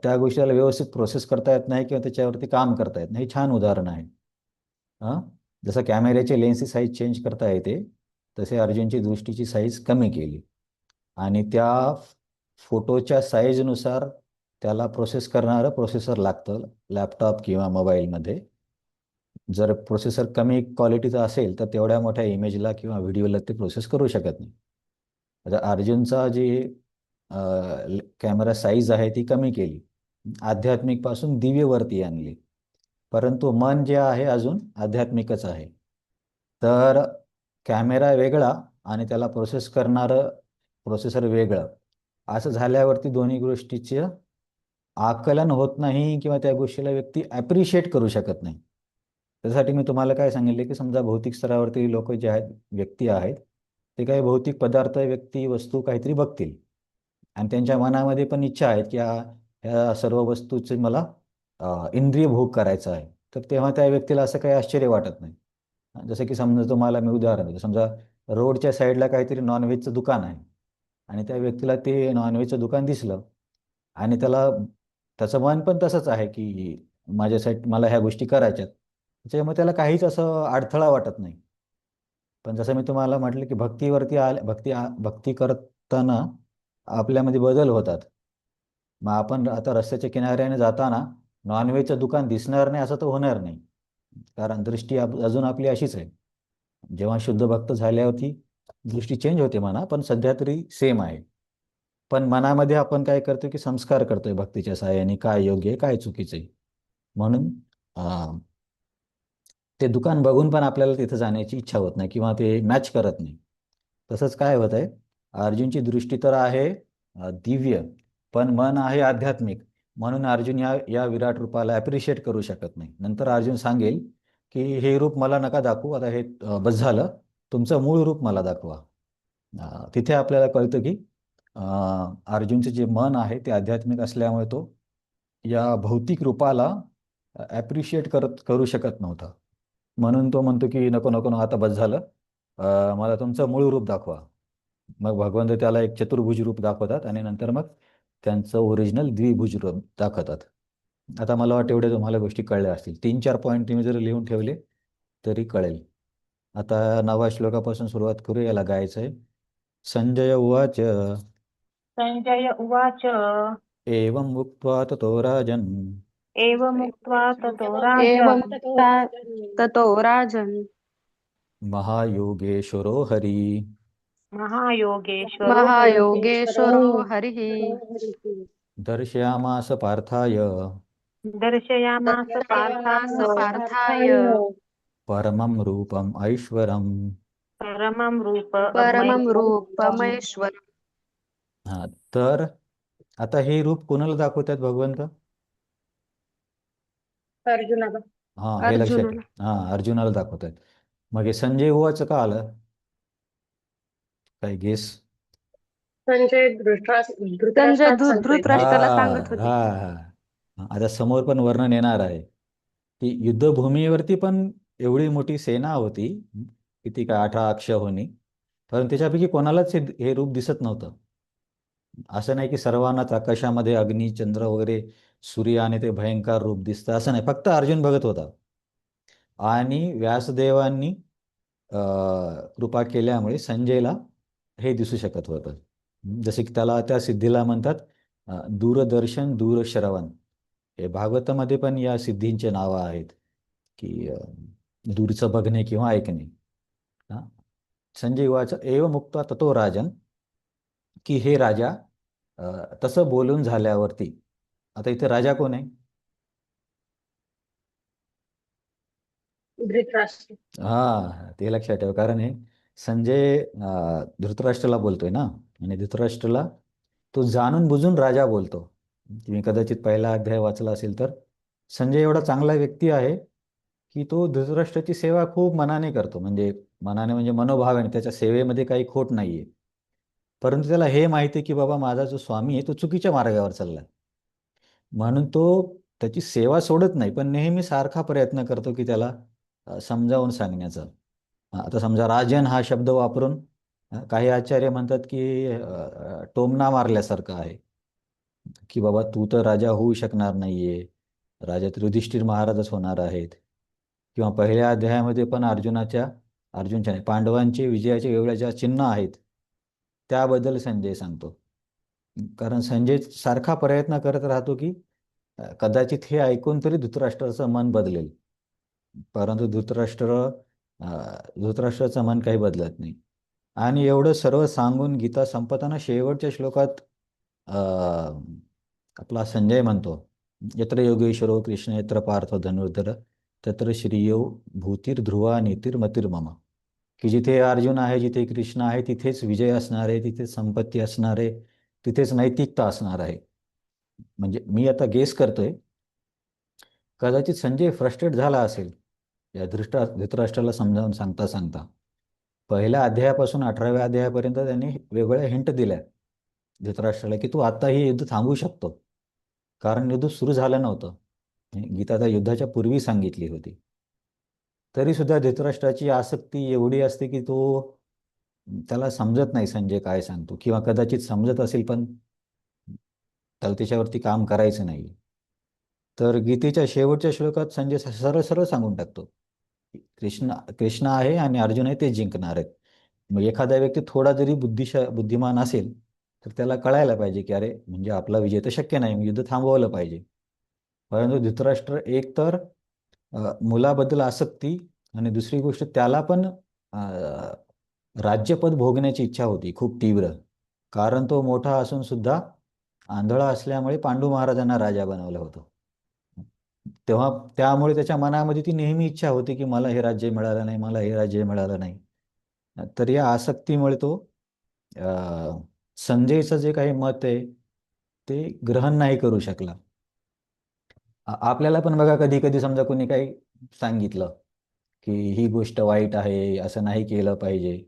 Speaker 1: त्या गोष्टीला व्यवस्थित प्रोसेस करता येत नाही किंवा त्याच्यावरती काम करता येत नाही. हे छान उदाहरण आहे. हां, जसं कॅमेऱ्याची लेन्सची साईज चेंज करता येते, तसे अर्जुनची दृष्टीची साईज कमी केली आणि त्या फोटोच्या साईजनुसार त्याला प्रोसेस करणारं प्रोसेसर लागतं लॅपटॉप किंवा मोबाईलमध्ये. जर प्रोसेसर कमी क्वालिटीचा असेल तर तेवढ्या मोठ्या इमेजला किंवा व्हिडिओला ते प्रोसेस करू शकत नाही. आता अर्जुनचा जी कॅमेरा साईज आहे ती कमी केली, आध्यात्मिकपासून दिव्यवरती आणली, परंतु मन जे आहे अजून आध्यात्मिकच आहे. तर कॅमेरा वेगळा आणि त्याला प्रोसेस करणारं प्रोसेसर वेगळं, असं झाल्यावरती दोन्ही गोष्टीचं आकलन होत नाही किंवा त्या गोष्टीला व्यक्ती ॲप्रिशिएट करू शकत नाही. त्यासाठी मी तुम्हाला काय सांगितले की समजा भौतिक स्तरावरती लोक जे आहेत, व्यक्ती आहेत, ते काही भौतिक पदार्थ, व्यक्ती, वस्तू काहीतरी बघतील आणि त्यांच्या मनामध्ये पण इच्छा आहेत की ह्या सर्व वस्तूचे मला इंद्रिय भोग करायचा आहे. तर तेव्हा त्या व्यक्तीला असं काही आश्चर्य वाटत नाही. जसं की समजा तुम्हाला मी उदाहरण देतो. समजा रोडच्या साईडला काहीतरी नॉनव्हेजचं दुकान आहे आणि त्या व्यक्तीला ते नॉनव्हेजचं दुकान दिसलं आणि त्याचं मन पण तसंच आहे की माझ्यासाठी मला ह्या गोष्टी करायच्यात, त्याच्यामुळे त्याला काहीच असं अडथळा वाटत नाही. पण जसं मी तुम्हाला म्हटलं की भक्ती करताना आपल्यामध्ये बदल होतात. मग आपण आता रस्त्याच्या किनाऱ्याने जाताना नॉनव्हेजचं दुकान दिसणार नाही असं तर होणार नाही, कारण दृष्टी अजून आपली अशीच आहे. जेव्हा शुद्ध भक्त झाल्यावरती दृष्टी चेंज होते म्हणा, पण सध्या तरी सेम आहे. पण मनामध्ये आपण काय करतो की संस्कार करतोय भक्तीच्या सहाय्याने, काय योग्य आहे काय चुकीचं आहे. म्हणून ते दुकान बघून पण आपल्याला तिथं जाण्याची इच्छा होत नाही किंवा ते मॅच करत नाही. तसंच काय होत आहे, अर्जुनची दृष्टी तर आहे दिव्य, पण मन आहे आध्यात्मिक. म्हणून अर्जुन या या विराट रूपाला ॲप्रिशिएट करू शकत नाही. नंतर अर्जुन सांगेल की हे रूप मला नका दाखवू, आता हे बस झालं, तुमचं मूळ रूप मला दाखवा. तिथे आपल्याला कळतं की अर्जुनचं जे मन आहे ते आध्यात्मिक असल्यामुळे तो या भौतिक रूपाला ॲप्रिशिएट करू शकत नव्हता. म्हणून तो म्हणतो की नको नको नको, आता बस झालं, मला तुमचं मूळ रूप दाखवा. मग भगवंत त्याला एक चतुर्भुज रूप दाखवतात आणि नंतर मग त्यांचं ओरिजिनल द्विभुज रूप दाखवतात. आता मला वाटतं एवढे तुम्हाला गोष्टी कळल्या असतील. 3-4 पॉईंट तुम्ही जर लिहून ठेवले तरी कळेल. आता 9व्या श्लोकापासून सुरुवात करू, याला गायचं आहे. संजय उवाच
Speaker 2: संजय उवाच
Speaker 1: एवं उक्त्वा ततो राजन्
Speaker 2: एवमुक्त्वा ततो
Speaker 3: एवं
Speaker 2: राजन्
Speaker 3: ततो राजन्
Speaker 1: महायोगेश्वरो हरी
Speaker 3: महायोगेश्वरो हरिः
Speaker 1: दर्शयामास पार्थाय
Speaker 2: दर्शयामास
Speaker 3: दर्शयामास
Speaker 2: पार्थाय
Speaker 3: पार्थाय
Speaker 1: परमं रूपम् ऐश्वरम्.
Speaker 2: परमं
Speaker 3: परमं
Speaker 2: रूपमैश्वरम्.
Speaker 3: रूपमैश्वरम्.
Speaker 1: हा, तर आता हे रूप कोणाला दाखवतात भगवंत?
Speaker 2: अर्जुनाला.
Speaker 1: हा, हे लक्षात
Speaker 3: अर्जुनाला.
Speaker 1: ठेव. हा, अर्जुनाला दाखवतात. मग हे संजय उवाच का आलं? काय गेस?
Speaker 2: संजय
Speaker 3: संजय
Speaker 1: हा
Speaker 3: धृतराष्ट्राला सांगत
Speaker 1: हा
Speaker 3: होते.
Speaker 1: हा. आता समोर पण वर्णन येणार आहे की युद्धभूमीवरती पण एवढी मोठी सेना होती, किती काय 18 अक्षौहिणी, पण त्याच्यापैकी कोणालाच हे रूप दिसत नव्हतं. असं नाही की सर्वांनाच आकाशामध्ये अग्नी चंद्र वगैरे सूर्य आणि ते भयंकर रूप दिसतं, असं नाही. फक्त अर्जुन बघत होता आणि व्यासदेवांनी कृपा केल्यामुळे संजयला हे दिसू शकत होतं. जसे की त्याला त्या सिद्धीला म्हणतात दूरदर्शन दूरश्रवण. हे भागवतामध्ये पण या सिद्धींचे नावं आहेत की दूरचं बघणे किंवा ऐकणे. हा. संजय वाच एव मुक्ता ततो राजन, की हे राजा तसं बोलून झाल्यावरती. आता इथे राजा कोण आहे?
Speaker 2: धृतराष्ट्र.
Speaker 1: हा, ते लक्षात ठेव, कारण हे संजय धृतराष्ट्राला बोलतोय ना, आणि धृतराष्ट्राला तो जाणून बुजून राजा बोलतो. तुम्ही कदाचित पहिला अध्याय वाचला असेल तर संजय एवढा चांगला व्यक्ती आहे की तो धृतराष्ट्राची सेवा खूप मनाने करतो. म्हणजे मनोभावाने, त्याच्या सेवेमध्ये काही खोट नाहीये. परंतु त्याला हे माहिती आहे की बाबा माझा जो स्वामी आहे तो चुकीच्या मार्गावर चाललाय. म्हणून तो त्याची सेवा सोडत नाही, पण नेहमी सारखा प्रयत्न करतो की त्याला समजावून सांगण्याचा. आता समजा राजन हा शब्द वापरून काही आचार्य म्हणतात की टोमणा मारल्यासारखं आहे की बाबा तू तर राजा होऊ शकणार नाहीये, राजा तर युधिष्ठिर महाराजच होणार आहेत. किंवा पहिल्या अध्यायामध्ये पण अर्जुनच्या नाही, पांडवांचे विजयाचे वेगवेगळ्या ज्या चिन्ह आहेत त्याबद्दल संजय सांगतो. कारण संजय सारखा प्रयत्न करत राहतो की कदाचित हे ऐकून तरी धृतराष्ट्राचं मन बदलेल. परंतु धृतराष्ट्राचं मन काही बदलत नाही. आणि एवढं सर्व सांगून गीता संपताना शेवटच्या श्लोकात आपला संजय म्हणतो, यत्र योगेश्वरो कृष्ण यत्र पार्थ धनुर्धर तत्र श्रीयो भूतिर्ध्रुवा नीतिर्मतिर्मम. की जिथे अर्जुन आहे, जिथे कृष्ण आहे, तिथेच विजय असणार आहे, तिथेच संपत्ती असणार आहे, तिथेच नैतिकता असणार आहे. म्हणजे मी आता गेस करतोय, कदाचित संजय फ्रस्ट्रेट झाला असेल या धृतराष्ट्राला समजावून सांगता सांगता. पहिल्या अध्यायापासून 18व्या अध्यायापर्यंत त्यांनी वेगवेगळ्या हिंट दिल्या धृतराष्ट्राला की तू आता ही युद्ध थांबवू शकतो, कारण युद्ध सुरू झालं नव्हतं. गीता त्या युद्धाच्या पूर्वी सांगितली होती. तरी सुद्धा धृतराष्ट्राची आसक्ती एवढी असते की तो त्याला समजत नाही संजय काय सांगतो, किंवा कदाचित समजत असेल पण त्याला त्याच्यावरती काम करायचं नाही. तर गीतेच्या शेवटच्या श्लोकात संजय सरळ सरळ सांगून टाकतो, कृष्ण कृष्ण आहे आणि अर्जुन आहे, ते जिंकणार आहेत. मग एखादा व्यक्ती थोडा जरी बुद्धिमान असेल तर त्याला कळायला पाहिजे की अरे म्हणजे आपला विजय तर शक्य नाही, मग युद्ध थांबवलं पाहिजे. परंतु धृतराष्ट्र एक तर मुलाबद्दल आसक्ती, आणि दुसरी गोष्ट त्याला पण राज्यपद भोगण्याची इच्छा होती खूप तीव्र. कारण तो मोठा असून सुद्धा आंधळा असल्यामुळे पांडू महाराजांना राजा बनवलं होतं. तेव्हा त्यामुळे त्याच्या मनामध्ये ती नेहमी इच्छा होती की मला हे राज्य मिळालं नाही, मला हे राज्य मिळालं नाही. तर या आसक्तीमुळे तो संजयचं जे काही मत आहे ते ग्रहण नाही करू शकला. आपल्याला पण बघा कधी कधी समजा कोणी काही सांगितलं की ही गोष्ट वाईट आहे, असं नाही केलं पाहिजे,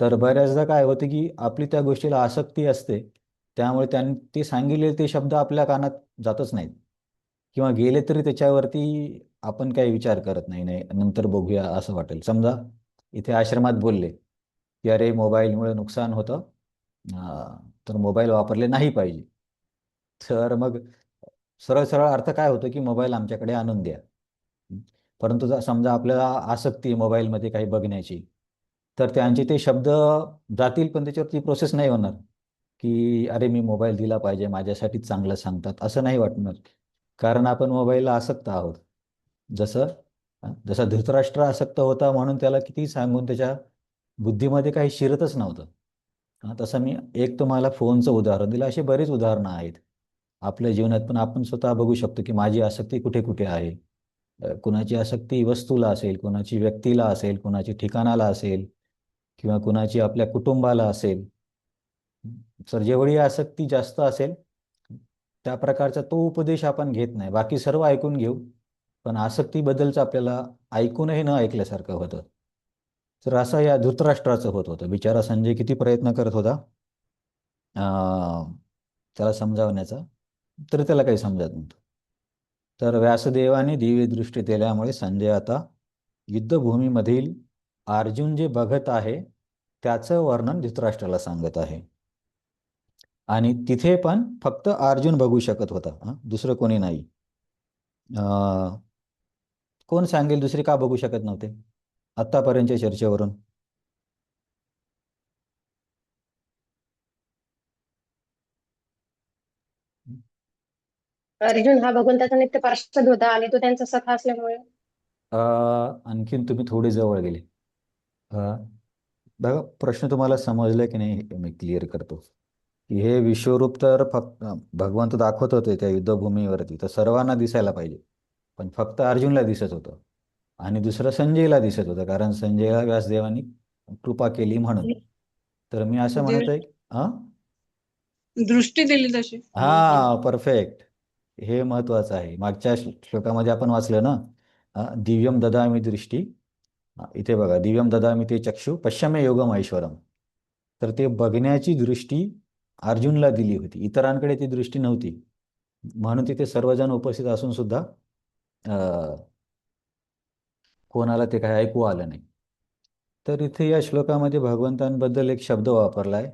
Speaker 1: तर बऱ्याचदा काय होतं की आपली त्या गोष्टीला आसक्ती असते, त्यामुळे त्यांनी ते सांगितलेले ते शब्द आपल्या कानात जातच नाहीत, किंवा गेले तरी त्याच्यावरती आपण काही विचार करत नाही, नाही नंतर बघूया असं वाटेल. समजा इथे आश्रमात बोलले की अरे मोबाईलमुळे नुकसान होतं, तर मोबाईल वापरले नाही पाहिजे. तर मग सरळ सरळ अर्थ काय होतो की मोबाईल आमच्याकडे आणून द्या. परंतु जर समजा आपल्याला आसक्ती आहे मोबाईलमध्ये काही बघण्याची, तर त्यांचे ते शब्द जातील पण त्याच्यावरती प्रोसेस नाही होणार की अरे मी मोबाईल दिला पाहिजे, माझ्यासाठीच चांगलं सांगतात असं नाही वाटणार. कारण आपण मोबाईलला आसक्त आहोत. जसं जसा धृतराष्ट्र आसक्त होता म्हणून त्याला किती सांगून त्याच्या बुद्धीमध्ये काही शिरतच नव्हतं. तसं मी एक तुम्हाला फोनचं उदाहरण दिलं, अशी बरीच उदाहरणं आहेत आपल्या जीवनात, पण आपण स्वतः बघू शकतो की माझी आसक्ती कुठे कुठे आहे. कुणाची आसक्ती वस्तूला असेल, कुणाची व्यक्तीला असेल, कुणाची ठिकाणाला असेल, किंवा कुणाची आपल्या कुटुंबाला असेल. तर जेवढी आसक्ती जास्त असेल त्या प्रकारचा तो उपदेश आपण घेत नाही. बाकी सर्व ऐकून घेऊ, पण आसक्तीबद्दलचं आपल्याला ऐकूनही न ऐकल्यासारखं होतं. तर असं या धृतराष्ट्राचं होत होतं. बिचारा संजय किती प्रयत्न करत होता त्याला समजावण्याचा, तरी त्याला काही समजत नव्हतं. तर व्यासदेवाने दिव्य दृष्टी दिल्यामुळे संजय आता युद्धभूमीमधील अर्जुन जे बघत आहे त्याचं वर्णन धृतराष्ट्राला सांगत आहे. आणि तिथे पण फक्त अर्जुन बघू शकत होता, दुसरं कोणी नाही. कोण सांगेल दुसरे का बघू शकत नव्हते आत्तापर्यंतच्या चर्चेवरून?
Speaker 2: अर्जुन हा भगवंताचा नित्य पार्षद होता आणि तो त्यांचा सखा असल्यामुळे
Speaker 1: आणखीन तुम्ही थोडे जवळ गेले. बघा प्रश्न तुम्हाला समजला की नाही हे मी क्लिअर करतो. की हे विश्वरूप तर फक्त भगवंत दाखवत होते त्या युद्धभूमीवरती, तर सर्वांना दिसायला पाहिजे, पण फक्त अर्जुनला दिसत होतं. आणि दुसरं संजयला दिसत होतं कारण संजयला व्यासदेवानी कृपा केली म्हणून. तर मी असं म्हणत आहे हा
Speaker 5: दृष्टी दिली तशी
Speaker 1: हा परफेक्ट, हे महत्वाचं आहे. मागच्या श्लोकामध्ये आपण वाचलं ना, दिव्यम ददामि दृष्टी. इथे बघा, दिव्यम ददामि ते चक्षु पश्यमे योगम ऐश्वरम. तर ते बघण्याची दृष्टी अर्जुनला दिली होती, इतरांकडे ती दृष्टी नव्हती, म्हणून तिथे सर्वजण उपस्थित असून सुद्धा कोणाला ते काही ऐकू आलं नाही. तर इथे या श्लोकामध्ये भगवंतांबद्दल एक शब्द वापरलाय,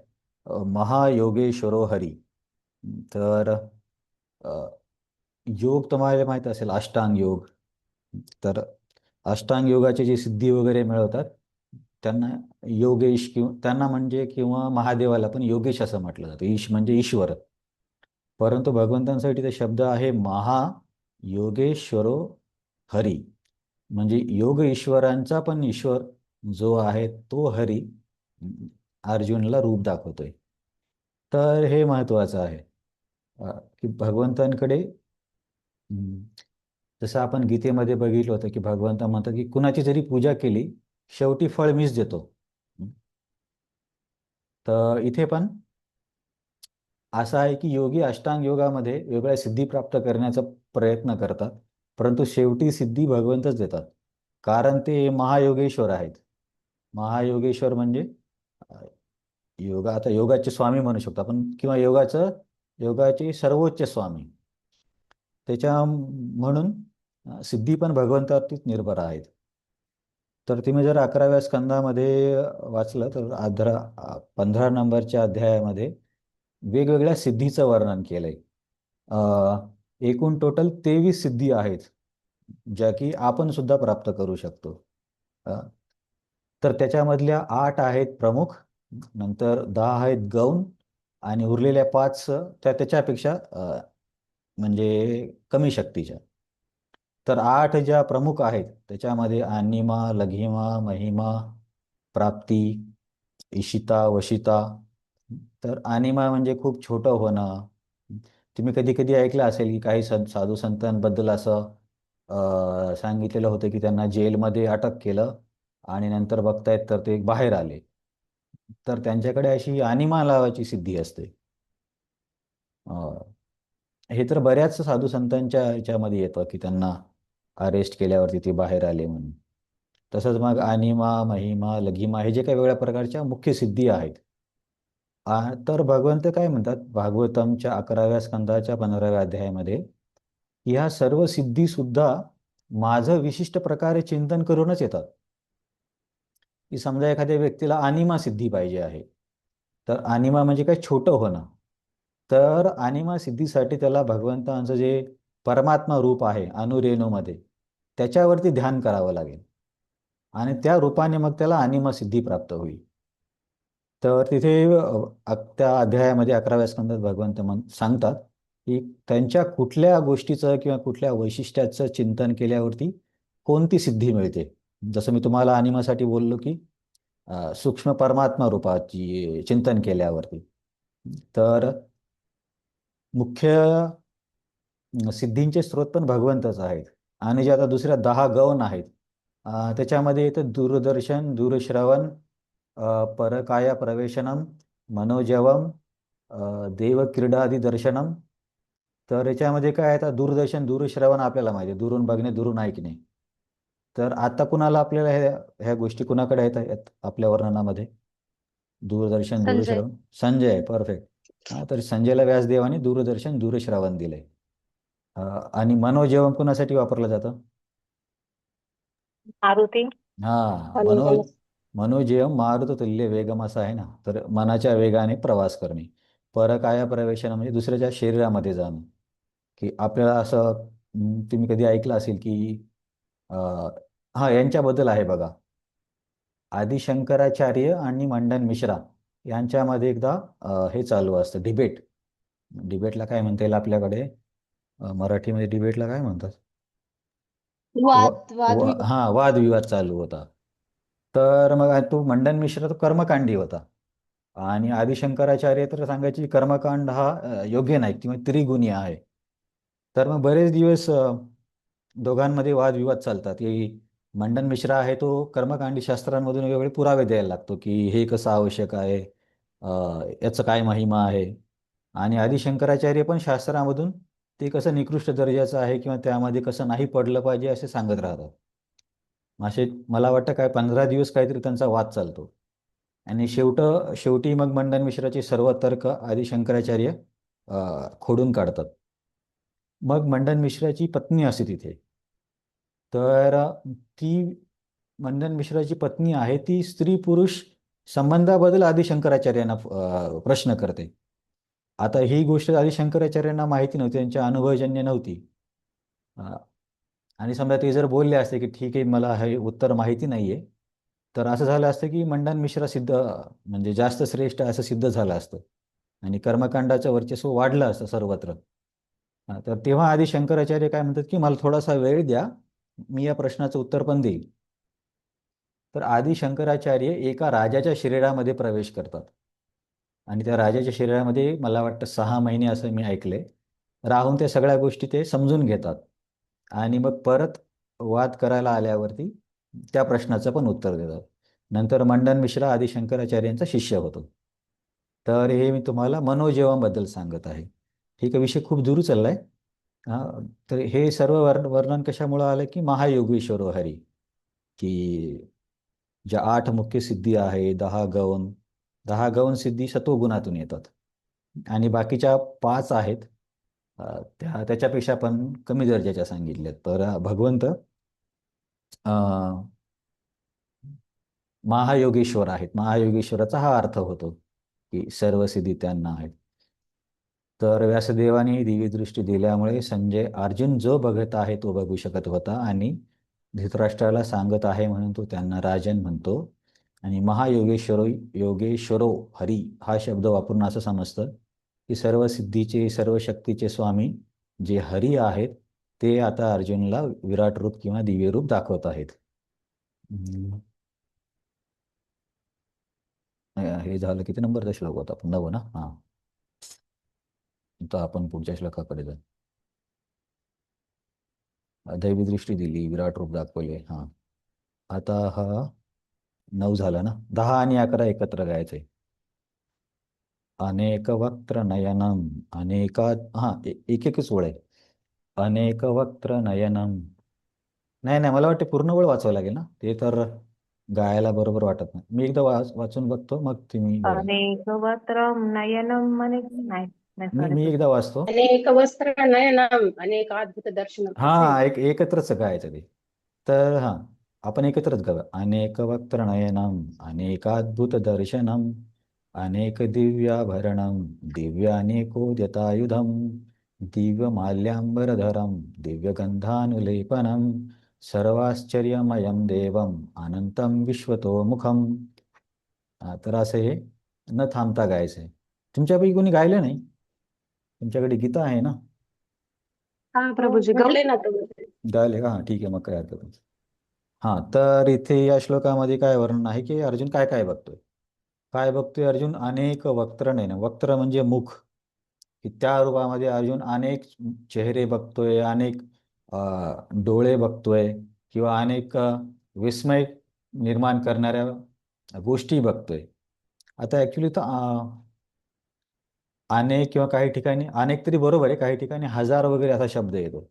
Speaker 1: महायोगेश्वरो हरी. तर योग तुम्हाला माहीत असेल, अष्टांग योग. तर अष्टांग योगाचे जे सिद्धी वगैरे मिळवतात त्यांना योगेश, किंवा त्यांना म्हणजे किंवा महादेवाला पण योगेश असं म्हटलं जातं. ईश म्हणजे ईश्वर, परंतु भगवंतांसाठी ते शब्द आहे महायोगेश्वरो हरी. म्हणजे योग ईश्वरांचा पण ईश्वर जो आहे तो हरी अर्जुनला रूप दाखवतोय. तर हे महत्वाचं आहे की भगवंतांकडे, जसं आपण गीतेमध्ये बघितलं होतं की भगवंत म्हणतात की कुणाची जरी पूजा केली शेवटी फळ मीच देतो. तर इथे पण असं आहे की योगी अष्टांग योगामध्ये वेगळ्या सिद्धी प्राप्त करण्याचा प्रयत्न करतात, परंतु शेवटी सिद्धी भगवंतच देतात, कारण ते महायोगेश्वर आहेत. महायोगेश्वर म्हणजे आता योगाचे स्वामी म्हणू शकतो आपण, किंवा योगाचे सर्वोच्च स्वामी. त्याच्या म्हणून सिद्धी पण भगवंतावरतीच निर्भर आहेत. तर तुम्ही जर 11व्या स्कंदामध्ये वाचलं तर 15 नंबरच्या अध्यायामध्ये वेगवेगळ्या सिद्धीचं वर्णन केलंय. एकूण टोटल 23 सिद्धी आहेत ज्या की आपण सुद्धा प्राप्त करू शकतो. अ, तर त्याच्यामधल्या 8 आहेत प्रमुख, नंतर 10 आहेत गौण आणि उरलेल्या 5 त्याच्यापेक्षा म्हणजे कमी शक्तीच्या. तर 8 ज्या प्रमुख आहेत त्याच्यामध्ये अनिमा, लघिमा, महिमा, प्राप्ती, इशिता, वशिता. तर अनिमा म्हणजे खूप छोटं होणं. तुम्ही कधी कधी ऐकलं असेल की काही साधू संतांबद्दल असं सांगितलेलं होतं की त्यांना जेलमध्ये अटक केलं आणि नंतर बघतायत तर ते बाहेर आले. तर त्यांच्याकडे अशी अनिमा लावायची सिद्धी असते. हे तर बऱ्याच साधू संतांच्या ह्याच्यामध्ये येतं की त्यांना अरेस्ट केल्यावरती ते बाहेर आले म्हणून. तसंच मग अनिमा, महिमा, लघिमा हे जे काही वेगळ्या प्रकारच्या मुख्य सिद्धी आहेत. तर भगवंत काय म्हणतात भागवतमच्या 11व्या स्कंदाच्या 15व्या अध्यायामध्ये, ह्या सर्व सिद्धी सुद्धा माझं विशिष्ट प्रकारे चिंतन करूनच येतात. की समजा एखाद्या व्यक्तीला अनिमा सिद्धी पाहिजे आहे, तर अनिमा म्हणजे काय छोटं होणं. तर अनिमा सिद्धीसाठी त्याला भगवंतांचं जे परमात्मा रूप आहे अनुरेणूमध्ये त्याच्यावरती ध्यान करावं लागेल आणि त्या रूपाने मग त्याला अनिमा सिद्धी प्राप्त होईल. तर तिथे त्या अध्यायामध्ये 11व्या स्कंदात भगवंत सांगतात की त्यांच्या कुठल्या गोष्टीचं किंवा कुठल्या वैशिष्ट्याचं चिंतन केल्यावरती कोणती सिद्धी मिळते. जसं मी तुम्हाला अनिमासाठी बोललो की सूक्ष्म परमात्मा रूपाची चिंतन केल्यावरती. तर मुख्य सिद्धींचे स्रोत पण भगवंतच आहेत. आणि जे आता दुसऱ्या 10 गौण आहेत त्याच्यामध्ये येतं दूरदर्शन, दूरश्रवण, परकाया प्रवेशनम, मनोजवम, देवक्रीडादी दर्शनम. तर याच्यामध्ये काय आहे, आता दूरदर्शन, दूरश्रवण आपल्याला माहिती आहे, दुरून बघणे, दुरून ऐकणे. तर आता कुणाला आपल्याला ह्या गोष्टी कुणाकडे आहेत आपल्या वर्णनामध्ये? दूरदर्शन,
Speaker 3: संजय.
Speaker 1: दूरश्रवण. संजय आहे, परफेक्ट. तर संजयला व्यासदेवाने दूरदर्शन, दूरश्रवण दिलंय. आणि मनोजेवण कुणासाठी वापरलं जातं?
Speaker 2: आरुती
Speaker 1: हा,
Speaker 2: आणि
Speaker 1: मनोजेवम मारुत तुल्य वेगम असं आहे ना. तर मनाच्या वेगाने प्रवास करणे. परकाया प्रवेशन म्हणजे दुसऱ्याच्या शरीरामध्ये जाणं. की आपल्याला असं तुम्ही कधी ऐकलं असेल की यांच्याबद्दल आहे बघा. आदिशंकराचार्य आणि मंडन मिश्रा यांच्यामध्ये एकदा हे चालू असतं डिबेट. डिबेटला काय म्हणता येईल आपल्याकडे? मराठीमध्ये डिबेटला काय म्हणतात? वादविवाद चालू होता. तर मग तो मंडन मिश्र तो कर्मकांडी होता आणि आदिशंकराचार्य तर सांगायचे कर्मकांड हा योग्य नाही किंवा त्रिगुणी आहे. तर मग बरेच दिवस दोघांमध्ये वादविवाद चालतात की मंडन मिश्रा आहे तो कर्मकांडी शास्त्रांमधून वेगवेगळे पुरावे द्यायला लागतो की हे कसं आवश्यक आहे, याचं काय महिमा आहे. आणि आदिशंकराचार्य पण शास्त्रामधून ते कसं निकृष्ट दर्जाचं आहे किंवा त्यामध्ये कसं नाही पडलं पाहिजे असे सांगत राहतात. असे मला वाटतं काय 15 दिवस काहीतरी त्यांचा वाद चालतो आणि शेवटी मग मंडन मिश्राचे सर्व तर्क आदिशंकराचार्य खोडून काढतात. मग मंडन मिश्राची पत्नी असते तिथे. तर ती मंडन मिश्राची पत्नी आहे ती स्त्री पुरुष संबंधाबद्दल आदिशंकराचार्यांना प्रश्न करते. आता ही गोष्ट आदिशंकराचार्यांना माहिती नव्हती, त्यांच्या अनुभवजन्य नव्हती. आणि समजा ते जर बोलले असते की ठीक आहे मला हे उत्तर माहिती नाहीये, तर असं झालं असतं की मंडन मिश्रा सिद्ध म्हणजे जास्त श्रेष्ठ असं सिद्ध झालं असतं आणि कर्मकांडाचं वर्चस्व वाढलं असतं सर्वत्र. तर तेव्हा आधी शंकराचार्य काय म्हणतात की मला थोडासा वेळ द्या, मी या प्रश्नाचं उत्तर पण देईल. तर आदी शंकराचार्य एका राजाच्या शरीरामध्ये प्रवेश करतात आणि त्या राजाच्या शरीरामध्ये मला वाटतं 6 महिने असं मी ऐकले राहून त्या सगळ्या गोष्टी ते समजून घेतात आणि मग परत वाद करायला आल्यावरती त्या प्रश्नाचं पण उत्तर देतात. नंतर मंडन मिश्रा आदी शंकराचार्यांचा शिष्य होतो. तर हे मी तुम्हाला मनोजेवाबद्दल सांगत आहे. ठीक आहे, विषय खूप दूर चाललाय. तर हे सर्व वर्णन कशामुळं आलं की महायोगेश्वरो हरी, की ज्या 8 मुख्य सिद्धी आहे, 10 गौण सिद्धी सत्वगुणातून येतात आणि बाकीच्या 5 आहेत त्याच्यापेक्षा पण कमी दर्जाच्या सांगितल्यात. तर भगवंत महायोगेश्वर आहेत. महायोगेश्वराचा हा अर्थ होतो की सर्व सिद्धी त्यांना आहेत. तर व्यासदेवाने दिव्य दृष्टी दिल्यामुळे संजय अर्जुन जो बघत आहे तो बघू शकत होता आणि धृतराष्ट्राला सांगत आहे म्हणून तो त्यांना राजन म्हणतो. आणि योगेश्वरो हरी हा शब्द वापरून असं समजतं की सर्व सिद्धीचे सर्व शक्तीचे स्वामी जे हरी आहेत ते आता अर्जुनला विराट रूप किंवा दिव्य रूप दाखवत आहेत. हे झालं. किती नंबरचा श्लोक होता आपण? 9 ना. हां, तर आपण पुढच्या श्लोकाकडे जाऊ. दैवी दृष्टी दिली, विराट रूप दाखवले. हां, आता हा 9 झाला ना. 10 आणि 11 एकत्र गायचे. अनेक वक्त्र नयनम अनेका एक एकच ओळ आहे. अनेक वक्त्र नयनम. नाही नाही, मला वाटते पूर्ण वेळ वाचावं लागेल ना, ते तर गायला बरोबर वाटत नाही. मी एकदा वाचून बघतो मग तुम्ही बघा.
Speaker 3: अनेक वक्त्रम नयनम नाही
Speaker 1: मी
Speaker 3: sorry.
Speaker 1: एकदा वाचतो.
Speaker 2: अनेक वस्त्र नयनम अनेक अद्भुत दर्शनम.
Speaker 1: हां, एकत्रच गायचं ते. तर हां, आपण एकत्रच गावं. अनेक वक्त्र नयनम अनेकाद्भुत दर्शनम अनेक दिव्याभरणम दिव्यानेकोद्यतायुधम दिव्यमाल्याम्बरधरम दिव्यगंधानुलेपनम सर्वाश्चर्यमयं देवम अनंतं विश्वतोमुखम. तर असं हे न थांबता गायचं आहे. तुमच्यापैकी कोणी गायलं नाही? तुमच्याकडे गीता आहे ना?
Speaker 3: हा प्रभूजी
Speaker 2: म्हटले ना तुम्ही.
Speaker 1: गायले का? हां, ठीक आहे, मग काय हरकत नाही. हां, तर इथे या श्लोकामध्ये काय वर्णन आहे की अर्जुन काय काय बघतोय. काय बघतोय अर्जुन? अनेक वक्त्र नाही ना, वक्त्र म्हणजे मुख, की त्या रूपामध्ये अर्जुन अनेक चेहरे बघतोय, अनेक डोळे बघतोय किंवा अनेक विस्मय निर्माण करणाऱ्या गोष्टी बघतोय. आता ॲक्च्युली तर अनेक किंवा काही ठिकाणी अनेक तरी बरोबर आहे, काही ठिकाणी हजार वगैरे असा शब्द येतो.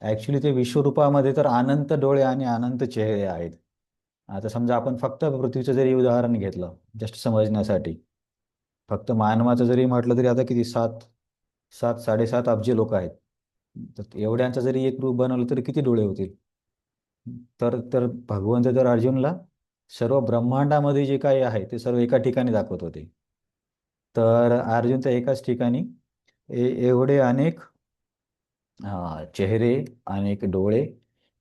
Speaker 1: ॲक्च्युली ते विश्वरूपामध्ये तर अनंत डोळे आणि अनंत चेहरे आहेत. आता समजा आपण फक्त पृथ्वीचं जरी उदाहरण घेतलं जस्ट समजण्यासाठी, फक्त मानवाचं जरी म्हटलं तरी आता किती 7.5 अब्ज लोक आहेत. तर एवढ्यांचं जरी एक रूप बनवलं तरी किती डोळे होतील? तर तर भगवंत तर अर्जुनला सर्व ब्रह्मांडामध्ये जे काही आहे ते सर्व एका ठिकाणी दाखवत होते. तर अर्जुन तर एकाच ठिकाणी एवढे अनेक चेहरे, अनेक डोळे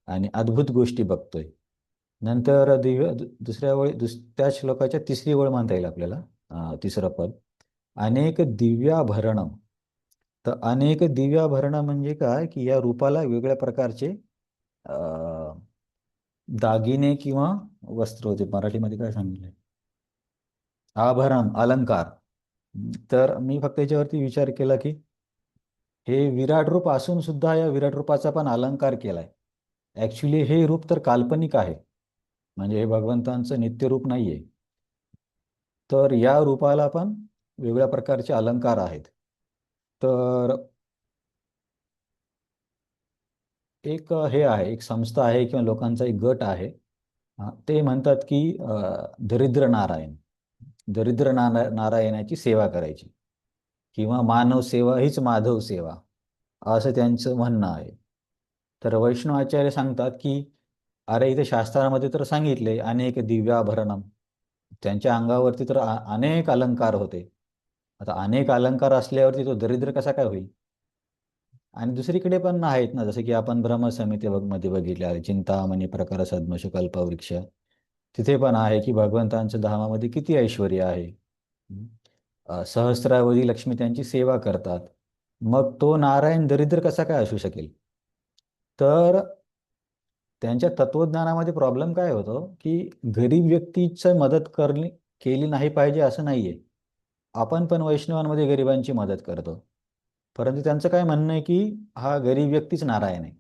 Speaker 1: आणि अद्भुत गोष्टी बघतोय. नंतर दुसऱ्या त्या श्लोकाच्या तिसरी ओळ म्हणता येईल आपल्याला. तिसरं पद अनेक दिव्याभरणम. तर अनेक दिव्याभरणं म्हणजे काय की या रूपाला वेगळ्या प्रकारचे दागिने किंवा वस्त्र होते. मराठीमध्ये काय सांगितले? आभरण, अलंकार. तर मी फक्त याच्यावरती विचार केला की हे विराट रूप असून सुद्धा या विराट रूपाचा पण अलंकार केलाय. ॲक्च्युली हे रूप तर काल्पनिक आहे, म्हणजे हे भगवंतांचं नित्य रूप नाही आहे. तर या रूपाला पण वेगळ्या प्रकारचे अलंकार आहेत. तर एक हे आहे, एक संस्था आहे किंवा लोकांचा एक गट आहे. ते म्हणतात की दरिद्र नारायणाची सेवा करायची किंवा मानव सेवा हीच माधव सेवा, असं त्यांचं म्हणणं आहे. तर वैष्णव आचार्य सांगतात की अरे इथे शास्त्रामध्ये तर सांगितले अनेक दिव्याभरणम, त्यांच्या अंगावरती तर अनेक अलंकार होते. आता अनेक अलंकार असल्यावरती तो दरिद्र कसा काय होईल? आणि दुसरीकडे पण आहेत ना, जसं की आपण ब्रह्मसंहितेमध्ये बघितले आहे, चिंतामणी प्रकार सद्मश कल्पवृक्ष. तिथे पण आहे की भगवंतांच्या धामामध्ये किती ऐश्वर्य आहे. सहस्रावधी लक्ष्मी त्यांची सेवा करतात. मग तो नारायण दरिद्र कसा काय असू शकेल? तर त्यांच्या तत्वज्ञानामध्ये प्रॉब्लेम काय होतो की गरीब व्यक्तीचं मदत केली नाही पाहिजे असं नाहीये. आपण पण वैष्णवांमध्ये गरिबांची मदत करतो, परंतु त्यांचं काय म्हणणं आहे की हा गरीब व्यक्तीच नारायण आहे.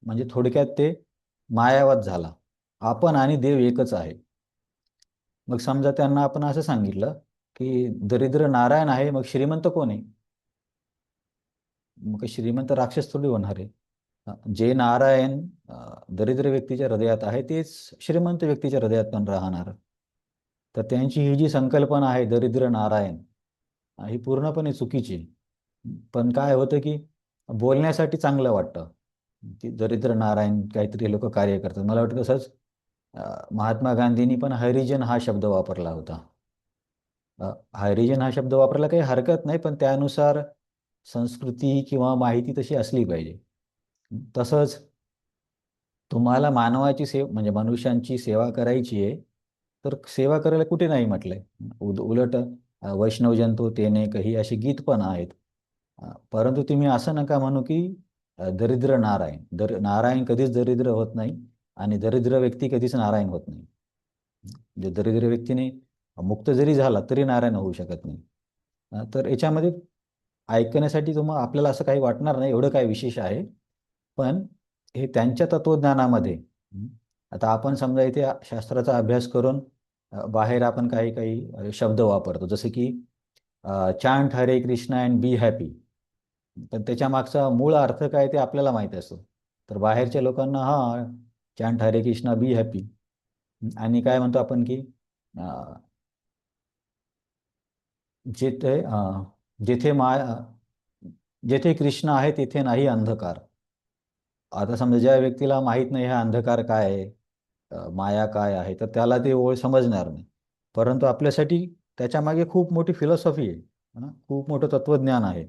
Speaker 1: म्हणजे थोडक्यात ते मायावाद झाला, आपण आणि देव एकच आहे. मग समजा त्यांना आपण असं सांगितलं की दरिद्र नारायण आहे, मग श्रीमंत कोण आहे? मग श्रीमंत राक्षस थोडी होणार आहे. जे नारायण दरिद्र व्यक्तीच्या हृदयात आहे तेच श्रीमंत व्यक्तीच्या हृदयात पण राहणार. तर त्यांची ही जी संकल्पना आहे दरिद्र नारायण, ही पूर्णपणे चुकीची. पण काय होतं की बोलण्यासाठी चांगलं वाटतं की दरिद्र नारायण काहीतरी लोक कार्य करतात. मला वाटतं तसंच महात्मा गांधींनी पण हरिजन हा शब्द वापरला होता. हरिजन हा शब्द वापरायला काही हरकत नाही, पण त्यानुसार संस्कृती किंवा माहिती तशी असली पाहिजे. तसंच तुम्हाला मानवाची म्हणजे मनुष्यांची सेवा करायची आहे, तर सेवा करायला कुठे नाही म्हटलंय. उलट वैष्णव जंतु तेने काही अशी गीत पण आहेत. परंतु तुम्ही असं नका म्हणू की दरिद्र नारायण. नारायण कधीच दरिद्र होत नाही आणि दरिद्र व्यक्ती कधीच नारायण होत नाही. म्हणजे दरिद्र व्यक्तीने मुक्त जरी झाला तरी नारायण होऊ शकत नाही. तर याच्यामध्ये ऐकण्यासाठी आपल्याला असं काही वाटणार नाही एवढं काय विशेष आहे. पण हे त्यांच्या तत्वज्ञानामध्ये आता आपण समजा इथे शास्त्राचा अभ्यास करून बाहेर आपण काही काही शब्द वापरतो, जसं की चांट हरे कृष्णा अँड बी हॅपी. पण त्याच्या मागचा मूळ अर्थ काय ते आपल्याला माहिती असतो. तर बाहेरच्या लोकांना चांट हरे कृष्णा बी हॅपी. आणि काय म्हणतो आपण की जिथे जिथे जेथे कृष्ण आहे तिथे नाही अंधकार. आता समजा ज्या व्यक्तीला माहीत नाही हा अंधकार काय आहे, माया काय आहे, तर त्याला ते ओळ समजणार नाही. परंतु आपल्यासाठी त्याच्या मागे खूप मोठी फिलॉसॉफी आहे, खूप मोठं तत्वज्ञान आहे.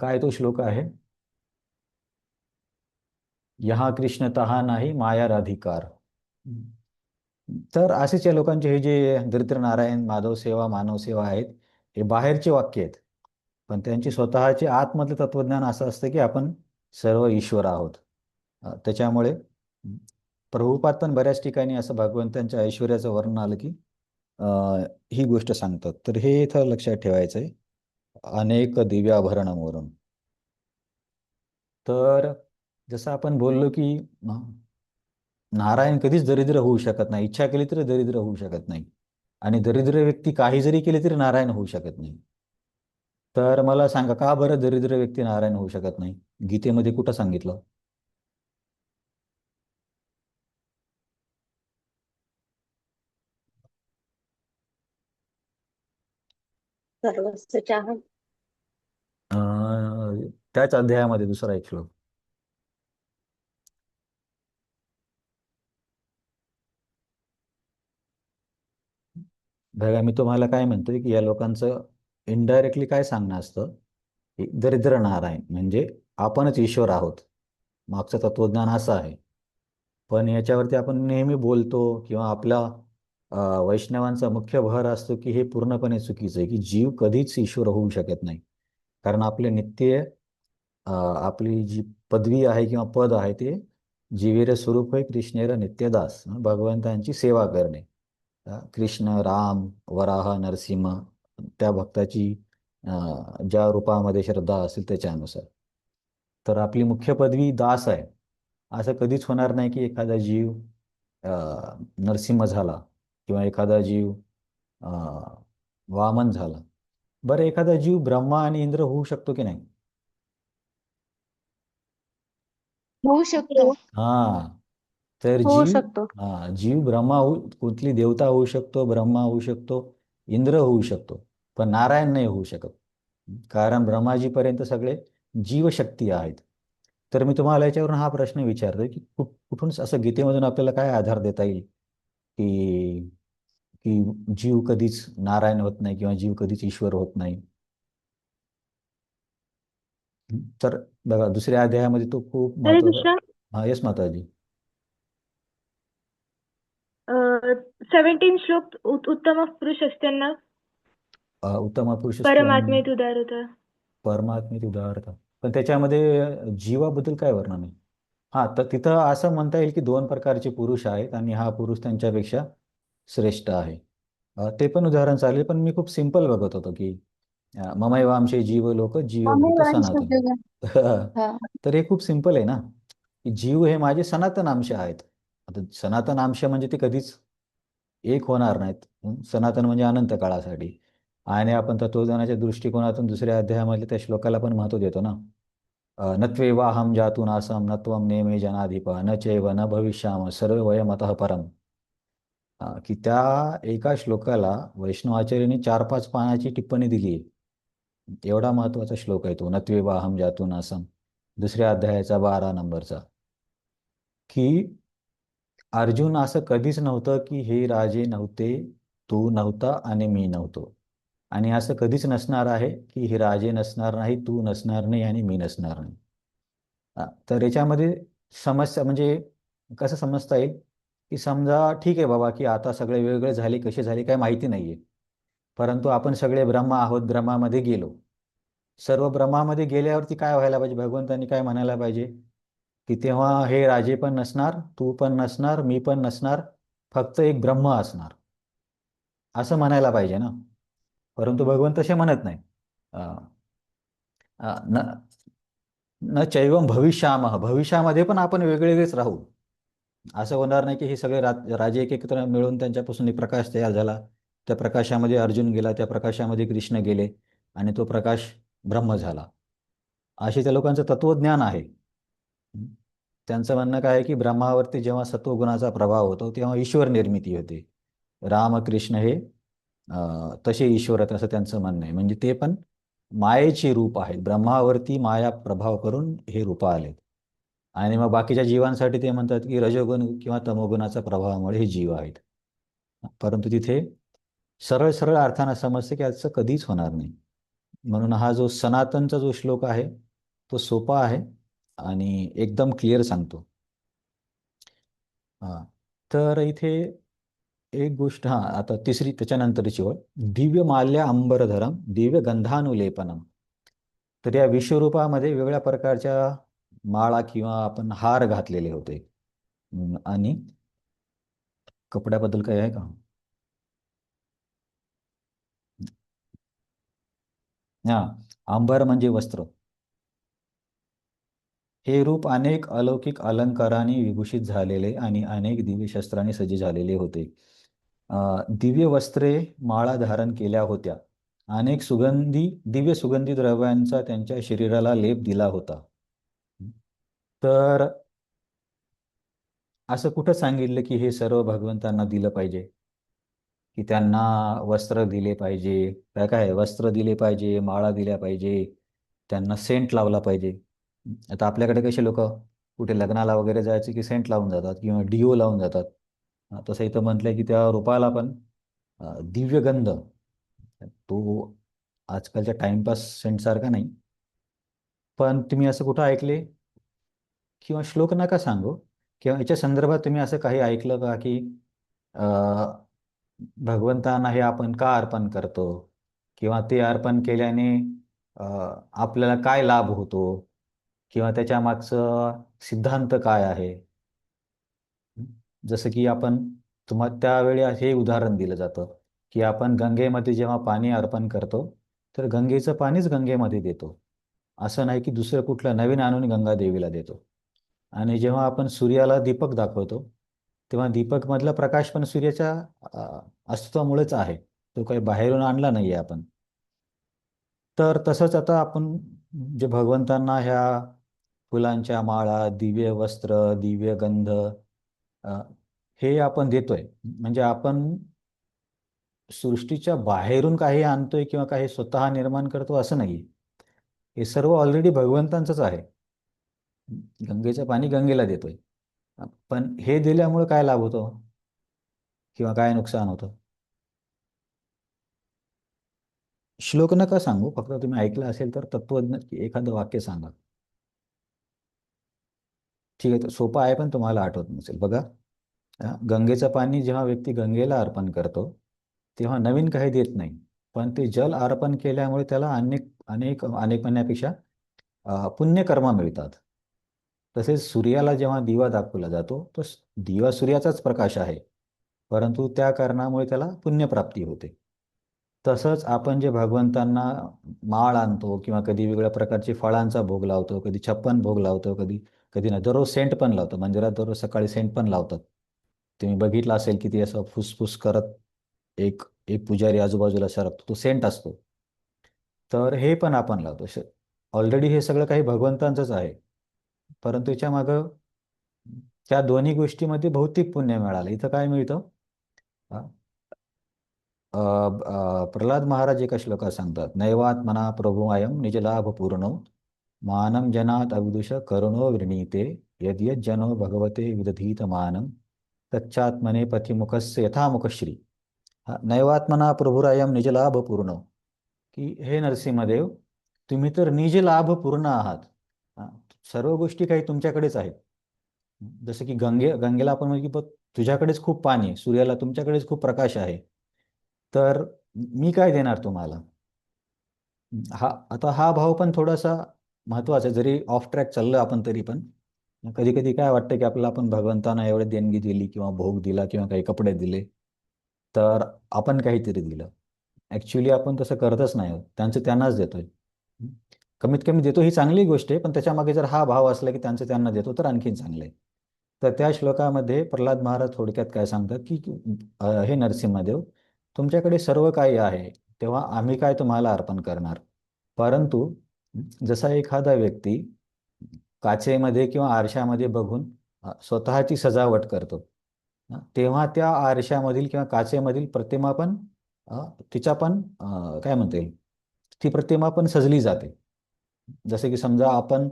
Speaker 1: काय तो श्लोक आहे, यहा कृष्ण तहा नाही माया राधिकार. तर असेच या लोकांचे हे जे दरिद्र नारायण, माधव सेवा, मानव सेवा आहेत, हे बाहेरचे वाक्य आहेत. पण त्यांचे स्वतःचे आतमधलं तत्वज्ञान असं असतं की आपण सर्व ईश्वर आहोत. त्याच्यामुळे प्रभुपाद पण बऱ्याच ठिकाणी असं भगवंतांच्या ऐश्वर्याचं वर्णन आलं की ही गोष्ट सांगतात. तर हे इथं लक्षात ठेवायचं आहे, अनेक दिव्याभरणमोरून. तर जसं आपण बोललो की नारायण कधीच दरिद्र होऊ शकत नाही. इच्छा केली तरी दरिद्र होऊ शकत नाही. आणि दरिद्र व्यक्ती काही जरी केली तरी नारायण होऊ शकत नाही. तर मला सांगा, का बरं दरिद्र व्यक्ती नारायण होऊ शकत नाही? गीतेमध्ये कुठं सांगितलं?
Speaker 2: सर्वस्य चाहं.
Speaker 1: त्याच अध्यायामध्ये दुसरा एक श्लोक. बघा, मी तुम्हाला काय म्हणतोय की या लोकांचं इनडायरेक्टली काय सांगणं असतं की दरिद्र नारायण म्हणजे आपणच ईश्वर आहोत. मागचं तत्वज्ञान असं आहे. पण याच्यावरती आपण नेहमी बोलतो किंवा आपला वैष्णवांचा मुख्य भर असतो की हे पूर्णपणे चुकीचं आहे, की जीव कधीच ईश्वर होऊ शकत नाही. कारण आपले नित्य आपली जी पदवी आहे किंवा पद आहे ते जीवेर स्वरूप आहे कृष्णेर नित्यदास, भगवंतांची सेवा करणे. कृष्ण, राम, वराह, नरसिंह त्या भक्ताची ज्या रूपामध्ये श्रद्धा असेल त्याच्यानुसार. तर आपली मुख्य पदवी दास आहे. असं कधीच होणार नाही की एखादा जीव नरसिंह झाला किंवा एखादा जीव वामन झाला. बरं, एखादा जीव ब्रह्मा आणि इंद्र होऊ शकतो की नाही?
Speaker 3: होऊ शकतो.
Speaker 1: हा. तर
Speaker 3: होऊ शकतो.
Speaker 1: जीव कुठली देवता होऊ शकतो, ब्रह्मा होऊ शकतो, इंद्र होऊ शकतो, पण नारायण नाही होऊ शकत. कारण ब्रह्माजीपर्यंत सगळे जीवशक्ती आहेत. तर मी तुम्हाला याच्यावरून हा प्रश्न विचारतोय की कुठून असं गीतेमधून आपल्याला काय आधार देता येईल की की जीव कधीच नारायण होत नाही किंवा जीव कधीच ईश्वर होत नाही? तर बघा, दुसऱ्या अध्यायामध्ये तो खूप
Speaker 3: तरी
Speaker 1: महत्वाचा. हा, येस माताजी.
Speaker 3: 17 श्लोक उत्तम पुरुष असताना
Speaker 1: उत्तम पुरुष
Speaker 3: परमात्मेत उदारता.
Speaker 1: परमात्मेत उदाहरता. पण त्याच्यामध्ये जीवाबद्दल काय वर्णन आहे? हा, तर तिथं असं म्हणता येईल की दोन प्रकारचे पुरुष आहेत आणि हा पुरुष त्यांच्यापेक्षा श्रेष्ठ आहे. ते पण उदाहरण चालेल, पण मी खूप सिंपल बघत होतो की ममैवांशे जीव लोक जीवभूत सनातन. तर हे खूप सिंपल आहे ना, की जीव हे माझे सनातन अंश आहेत. आता सनातन अंश म्हणजे ते कधीच एक होणार नाहीत. सनातन म्हणजे अनंत काळासाठी. आणि आपण तत्वज्ञानाच्या दृष्टिकोनातून दुसऱ्या अध्यायामध्ये त्या श्लोकाला पण महत्त्व देतो ना. नत्वेवाहम जातु नासम न त्वं नेमे जनाधिप न चैव न भविष्याम सर्व वयमतः परम. की त्या एका श्लोकाला वैष्णवाचार्यांनी 4-5 पानाची टिप्पणी दिली आहे. एवढा महत्त्वाचा श्लोक आहे तो, नत्वेवाहम जातु नासम, दुसऱ्या अध्यायाचा 12 नंबरचा. की अर्जुन असं कधीच नव्हतं की हे राजे नव्हते, तू नव्हता आणि मी नव्हतो. आणि असं कधीच नसणार आहे की हे राजे नसणार नाही, तू नसणार नाही आणि मी नसणार नाही. तर याच्यामध्ये समस्या म्हणजे कसं समजता येईल की समजा ठीक आहे बाबा की आता सगळे वेगवेगळे झाले, कसे झाले काय माहिती नाहीये, परंतु आपण सगळे ब्रह्मा आहोत, ब्रह्मामध्ये गेलो. सर्व ब्रह्मामध्ये गेल्यावरती काय व्हायला पाहिजे, भगवंतांनी काय म्हणायला पाहिजे की तेव्हा हे राजे पण नसणार, तू पण नसणार, मी पण नसणार, फक्त एक ब्रह्म असणार, असं म्हणायला पाहिजे ना. परंतु भगवंत तसे म्हणत नाही. अं, न न चैवम भविष्यामः, भविष्यामध्ये पण आपण वेगवेगळेच राहू. असं होणार नाही की हे सगळे राजे एकत्र मिळून त्यांच्यापासून एक प्रकाश तयार झाला, त्या प्रकाशामध्ये अर्जुन गेला, त्या प्रकाशामध्ये कृष्ण गेले आणि तो प्रकाश ब्रह्म झाला. असे त्या लोकांचं तत्वज्ञान आहे. हं. त्यांचं म्हणणं काय आहे की ब्रह्मावरती जेव्हा सत्वगुणाचा प्रभाव होतो तेव्हा ईश्वर निर्मिती होते. रामकृष्ण हे तसे ईश्वर आहेत असं त्यांचं म्हणणं आहे. म्हणजे ते पण मायेची रूप आहेत, ब्रह्मावरती माया प्रभाव करून हे रूप आलेत. आणि मग बाकीच्या जीवांसाठी ते म्हणतात की रजोगुण किंवा तमोगुणाच्या प्रभावामुळे हे जीव आहेत. परंतु तिथे सरळ सरळ अर्थानं समजते की असं कधीच होणार नाही. म्हणून हा जो सनातनचा जो श्लोक आहे तो सोपा आहे आणि एकदम क्लिअर सांगतो. हां, तर इथे एक गोष्ट, हां, आता तिसरी त्याच्यानंतरची ओळ, दिव्य माल्य अंबरधरम दिव्य गंधानुलेपनम. तर या विश्वरूपामध्ये वेगवेगळ्या प्रकारच्या माळा किंवा आपण हार घातलेले होते. आणि कपड्याबद्दल काही आहे का? हां, अंबर म्हणजे वस्त्र. हे रूप अनेक अलौकिक अलंकारांनी विभूषित झालेले आणि अनेक दिव्य शस्त्रांनी सज्ज झालेले होते. दिव्य वस्त्रे माळा धारण केल्या होत्या. अनेक दिव्य सुगंधी द्रव्यांचा त्यांच्या शरीराला लेप दिला होता. तर असं कुठं सांगितलं की हे सर्व भगवंतांना दिलं पाहिजे, की त्यांना वस्त्र दिले पाहिजे, काय काय वस्त्र दिले पाहिजे, माळा दिल्या पाहिजे, त्यांना सेंट लावला पाहिजे. आता आपल्याकडे कसे लोक कुठे लग्नाला वगैरे जायचे की सेंट लावून जातात किंवा डिओ लावून जातात. तसं इथं म्हटलंय की त्या रूपाला पण दिव्यगंध, तो आजकालच्या टाइमपास सेंट सारखा नाही. पण तुम्ही असं कुठं ऐकले किंवा श्लोक नका सांगू किंवा याच्या संदर्भात तुम्ही असं काही ऐकलं का की भगवंतांना हे आपण का अर्पण करतो किंवा ते अर्पण केल्याने अ, आपल्याला काय लाभ होतो किंवा त्याच्या मागचं सिद्धांत काय आहे? हं? जसं की आपण त्यावेळी हे उदाहरण दिलं जातं की आपण गंगेमध्ये जेव्हा पाणी अर्पण करतो तर गंगेचं पाणीच गंगेमध्ये देतो. असं नाही की दुसरं कुठलं नवीन आणून गंगा देवीला देतो. आणि जेव्हा आपण सूर्याला दीपक दाखवतो तेव्हा दीपकमधला प्रकाश पण सूर्याच्या अस्तित्वामुळेच आहे, तो काही बाहेरून आणला नाही आहे आपण. तर तसंच आता आपण जे भगवंतांना ह्या फुलांच्या माळा, दिव्य वस्त्र, दिव्य गंध अ, हे आपण देतोय, म्हणजे आपण सृष्टीच्या बाहेरून काही आणतोय किंवा काही स्वतः निर्माण करतो असं नाही. हे सर्व ऑलरेडी भगवंतांचंच आहे. गंगेचं पाणी गंगेला देतोय. पण हे दिल्यामुळे काय लाभ होतो किंवा काय नुकसान होतं? श्लोक नका सांगू, फक्त तुम्ही ऐकलं असेल तर तत्वज्ञ एखादं वाक्य सांगा. ठीक आहे, तर सोपं आहे पण तुम्हाला आठवत नसेल. बघा, गंगेचं पाणी जेव्हा व्यक्ती गंगेला अर्पण करतो तेव्हा नवीन काही देत नाही, पण ते जल अर्पण केल्यामुळे त्याला अनेक अनेक अनेक म्हणण्यापेक्षा पुण्यकर्म मिळतात. तसेच सूर्याला जेव्हा दिवा दाखवला जातो तो दिवा सूर्याचाच प्रकाश आहे, परंतु त्या कारणामुळे त्याला पुण्यप्राप्ती होते. तसंच आपण जे भगवंतांना माळ आणतो किंवा कधी वेगवेगळ्या प्रकारचे फळांचा भोग लावतो, कधी 56 भोग लावतो, कधी कधी नाही, दररोज सेंट पण लावतो. मंदिरात दररोज सकाळी सेंट पण लावतात. तुम्ही बघितलं असेल की ते असं फुसफुस करत एक एक पुजारी आजूबाजूला सरकतो, तो सेंट असतो. तर हे पण आपण लावतो. ऑलरेडी हे सगळं काही भगवंतांचंच आहे, परंतु याच्या मागं त्या दोन्ही गोष्टीमध्ये भौतिक पुण्य मिळालं. इथं काय मिळतं? प्रल्हाद महाराज एका श्लोकात सांगतात, नैवात्मना प्रभु अयम निजलाभ पूर्णो मानम जनात अविदुष करुणो वृणीते यद्यत् जनो भगवते विदधीतमानं तच्चात्मने पथिमुखस्य यथामुखश्री. नैवात्मना प्रभुरायम निजलाभ पूर्ण. की हे नरसिंहदेव, तुम्ही तर निज लाभ पूर्ण आहात. हा, सर्व गोष्टी काही तुमच्याकडेच आहेत. जसं की गंगेला आपण म्हणजे की तुझ्याकडेच खूप पाणी आहे, सूर्याला तुमच्याकडेच खूप प्रकाश आहे, तर मी काय देणार तुम्हाला. आता हा भाव पण थोडासा महत्वाचा आहे. जरी ऑफ ट्रॅक चाललं आपण तरी पण कधी कधी काय वाटतं की आपल्याला आपण भगवंतांना एवढे देणगी दिली किंवा भोग दिला किंवा काही कपडे दिले तर आपण काहीतरी दिलं. ॲक्च्युली आपण तसं करतच नाही आहोत. त्यांचं त्यांनाच देतोय. कमीत कमी देतो ही चांगली गोष्ट आहे, पण त्याच्यामागे जर हा भाव असला की त्यांचं त्यांना देतो तर आणखीन चांगलं आहे. तर त्या श्लोकामध्ये प्रल्हाद महाराज थोडक्यात काय सांगतात की हे नरसिंहदेव, तुमच्याकडे सर्व काही आहे, तेव्हा आम्ही काय तुम्हाला अर्पण करणार. परंतु जसा एखादा व्यक्ती काचेमध्ये किंवा आरशामध्ये बघून स्वतःची सजावट करतो, तेव्हा त्या आरशामधील किंवा काचेमधील प्रतिमा पण तिचा पण काय म्हणता येईल, ती प्रतिमा पण सजली जाते. जसे की समजा आपण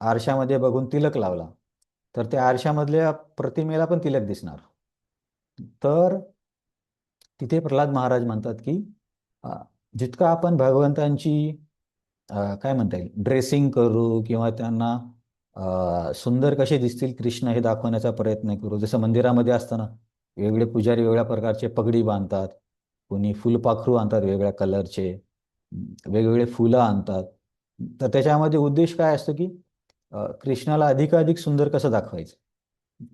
Speaker 1: आरशामध्ये बघून तिलक लावला तर त्या आरशामधल्या प्रतिमेला पण तिलक दिसणार. तर तिथे प्रल्हाद महाराज म्हणतात की जितकं आपण भगवंतांची काय म्हणता येईल ड्रेसिंग करू किंवा त्यांना सुंदर कसे दिसतील कृष्ण हे दाखवण्याचा प्रयत्न करू. जसं मंदिरामध्ये असताना वेगवेगळे पुजारी वेगवेगळ्या प्रकारचे पगडी बांधतात, कोणी फुलपाखरू आणतात वेगवेगळ्या कलरचे, वेगवेगळे फुलं आणतात. तर त्याच्यामध्ये उद्देश काय असतो की कृष्णाला अधिकाधिक सुंदर कसं दाखवायचं.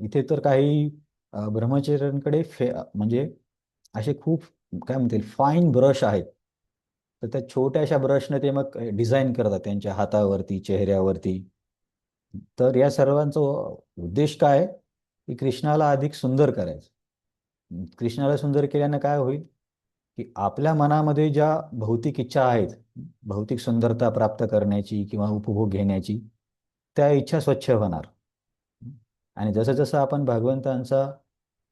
Speaker 1: इथे तर काही ब्रह्मचर्यांकडे म्हणजे असे खूप काय म्हणतील फाईन ब्रश आहेत. तर त्या छोट्याशा ब्रशने ते मग डिझाईन करतात त्यांच्या हातावरती, चेहऱ्यावरती. तर या सर्वांचा उद्देश काय की कृष्णाला अधिक सुंदर करायचं. कृष्णाला सुंदर केल्यानं काय होईल की आपल्या मनामध्ये ज्या भौतिक इच्छा आहेत, भौतिक सुंदरता प्राप्त करण्याची किंवा उपभोग घेण्याची, त्या इच्छा स्वच्छ होणार. आणि जसं जसं आपण भगवंतांचा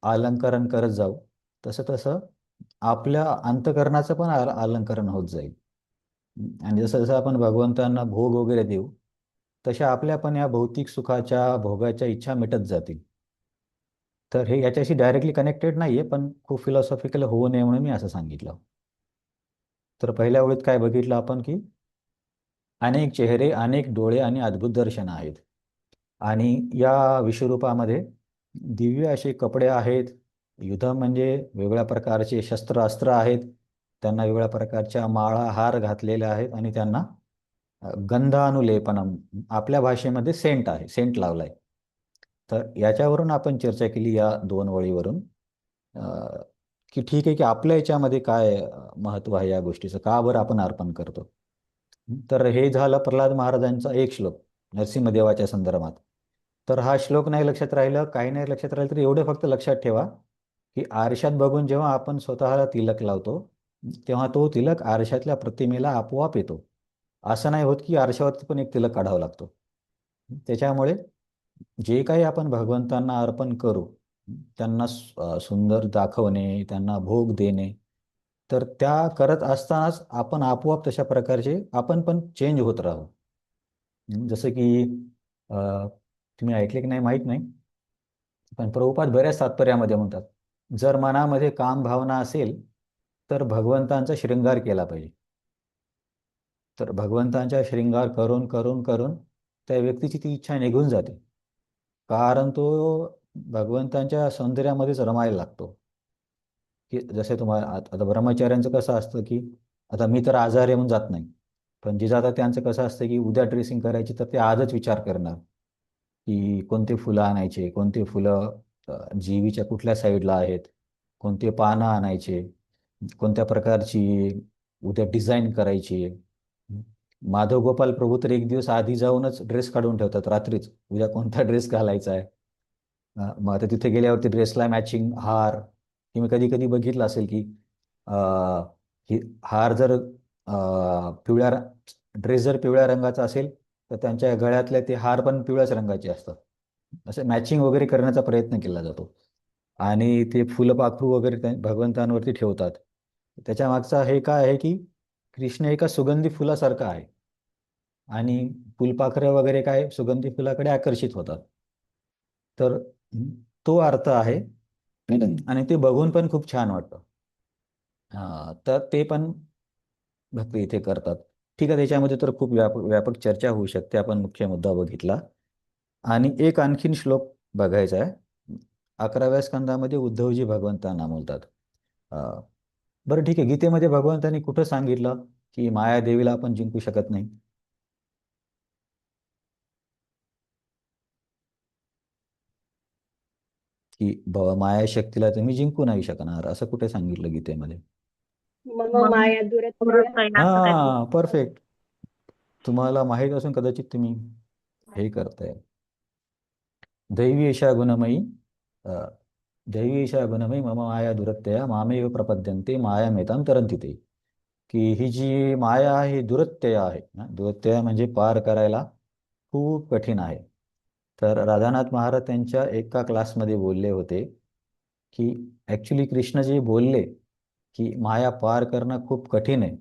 Speaker 1: अलंकरण करत जाऊ तसं तसं आपल्या अंतकरणाचं पण अलंकरण होत जाईल. आणि जसं जसं आपण भगवंतांना भोग वगैरे देऊ तशा आपल्या पण या भौतिक सुखाच्या भोगाच्या इच्छा मिटत जातील. तर हे याच्याशी डायरेक्टली कनेक्टेड नाही आहे, पण खूप फिलॉसॉफिकल होऊ नये म्हणून मी असं सांगितलं. तर पहिल्या ओळीत काय बघितलं आपण की अनेक चेहरे, अनेक डोळे आणि अद्भुत दर्शन आहेत. आणि या विश्वरूपामध्ये दिव्य असे कपडे आहेत. युद्ध म्हणजे वेगवेगळ्या प्रकारचे शस्त्र अस्त्र आहेत. त्यांना वेगवेगळ्या प्रकारच्या माळा हार घातलेल्या आहेत आणि त्यांना गंधानुलेपनम, आपल्या भाषेमध्ये सेंट आहे, सेंट लावलाय. तर याच्यावरून आपण चर्चा केली या 2 वळीवरून की ठीक आहे की आपल्या याच्यामध्ये काय महत्त्व आहे या गोष्टीचं, का बरं आपण अर्पण करतो. तर हे झालं प्रल्हाद महाराजांचा एक श्लोक नरसिंहदेवाच्या संदर्भात. तर हा श्लोक नाही लक्षात राहिलं, काही नाही लक्षात राहिलं, तर एवढं फक्त लक्षात ठेवा की आरशात बघून जेव्हा आपण स्वतःला तिलक लावतो तेव्हा तो तिलक आरशातल्या प्रतिमेला आपोआप येतो. असं नाही होत की आरशावरती पण एक तिलक काढावा लागतो. त्याच्यामुळे जे काही आपण भगवंतांना अर्पण करू, त्यांना सुंदर दाखवणे, त्यांना भोग देणे, तर त्या करत असतानाच आपण आपोआप तशा प्रकारचे आपण पण चेंज होत राहू. जसं की तुम्ही ऐकले की नाही माहीत नाही, पण प्रभुपाद बऱ्याच तात्पर्यामध्ये म्हणतात जर मनामध्ये काम भावना असेल तर भगवंतांचा शृंगार केला पाहिजे. तर भगवंतांचा शृंगार करून करून करून त्या व्यक्तीची ती इच्छा निघून जाते, कारण तो भगवंतांच्या सौंदर्यामध्येच रमायला लागतो. की जसे तुम्हाला आता ब्रह्मचार्यांचं कसं असतं की आता मी तर आजार आहे म्हणून जात नाही, पण जे जातात त्यांचं कसं असतं की उद्या ड्रेसिंग करायची तर ते आजच विचार करणार की कोणते फुलं आणायचे, कोणते फुलं जीवीच्या कुठल्या साईडला आहेत, कोणते पानं आणायचे, कोणत्या प्रकारची उद्या डिझाईन करायची. माधव गोपाल प्रभू तर एक दिवस आधी जाऊनच ड्रेस काढून ठेवतात रात्रीच, उद्या कोणता ड्रेस घालायचा आहे. मग आता तिथे गेल्यावरती ड्रेसला मॅचिंग हार. तुम्ही कधी कधी बघितलं असेल की हार जर ड्रेस जर पिवळ्या रंगाचा असेल तर त्यांच्या गळ्यातले ते हार पण पिवळ्याच रंगाचे असतात. असं मॅचिंग वगैरे करण्याचा प्रयत्न केला जातो. आणि ते फुलपाखरू वगैरे भगवंतांवरती ठेवतात. त्याच्या मागचा हे काय आहे की कृष्ण एका सुगंधी फुलासारखा आहे. आणि फुलपाखरं वगैरे काय सुगंधी फुलाकडे आकर्षित होतात. तर तो अर्थ आहे आणि ते बघून पण खूप छान वाटतं. तर ते पण भक्त इथे करतात. ठीक आहे, त्याच्यामध्ये तर खूप व्यापक व्यापक चर्चा होऊ शकते. आपण मुख्य मुद्दा बघितला आणि एक आणखीन श्लोक बघायचा आहे. 11व्या स्कंदामध्ये उद्धवजी भगवंतांना बोलतात. अं, बरं ठीक आहे, गीतेमध्ये भगवंतांनी कुठं सांगितलं की मायादेवीला आपण जिंकू शकत नाही? की मायाशक्तीला तुम्ही जिंकू नाही शकणार असं कुठे सांगितलं गीतेमध्ये?
Speaker 2: मम माया दुरत्या.
Speaker 1: हा, परफेक्ट. तुम्हाला माहीत असून कदाचित तुम्ही हे करताय. दैवी एषा गुणमयी अ, दैवी एषा गुणमयी मम माया दुरत्यया मामेव प्रपद्यन्ते मायामेतां तरन्ति ते. की ही जी माया आहे ही दुरत्यया आहे. दुरत्यया म्हणजे पार करायला खूप कठीण आहे. तर राधानाथ महाराज त्यांच्या एका क्लासमध्ये बोलले होते की ॲक्च्युली कृष्ण जे बोलले की माया पार करणं खूप कठीण आहे,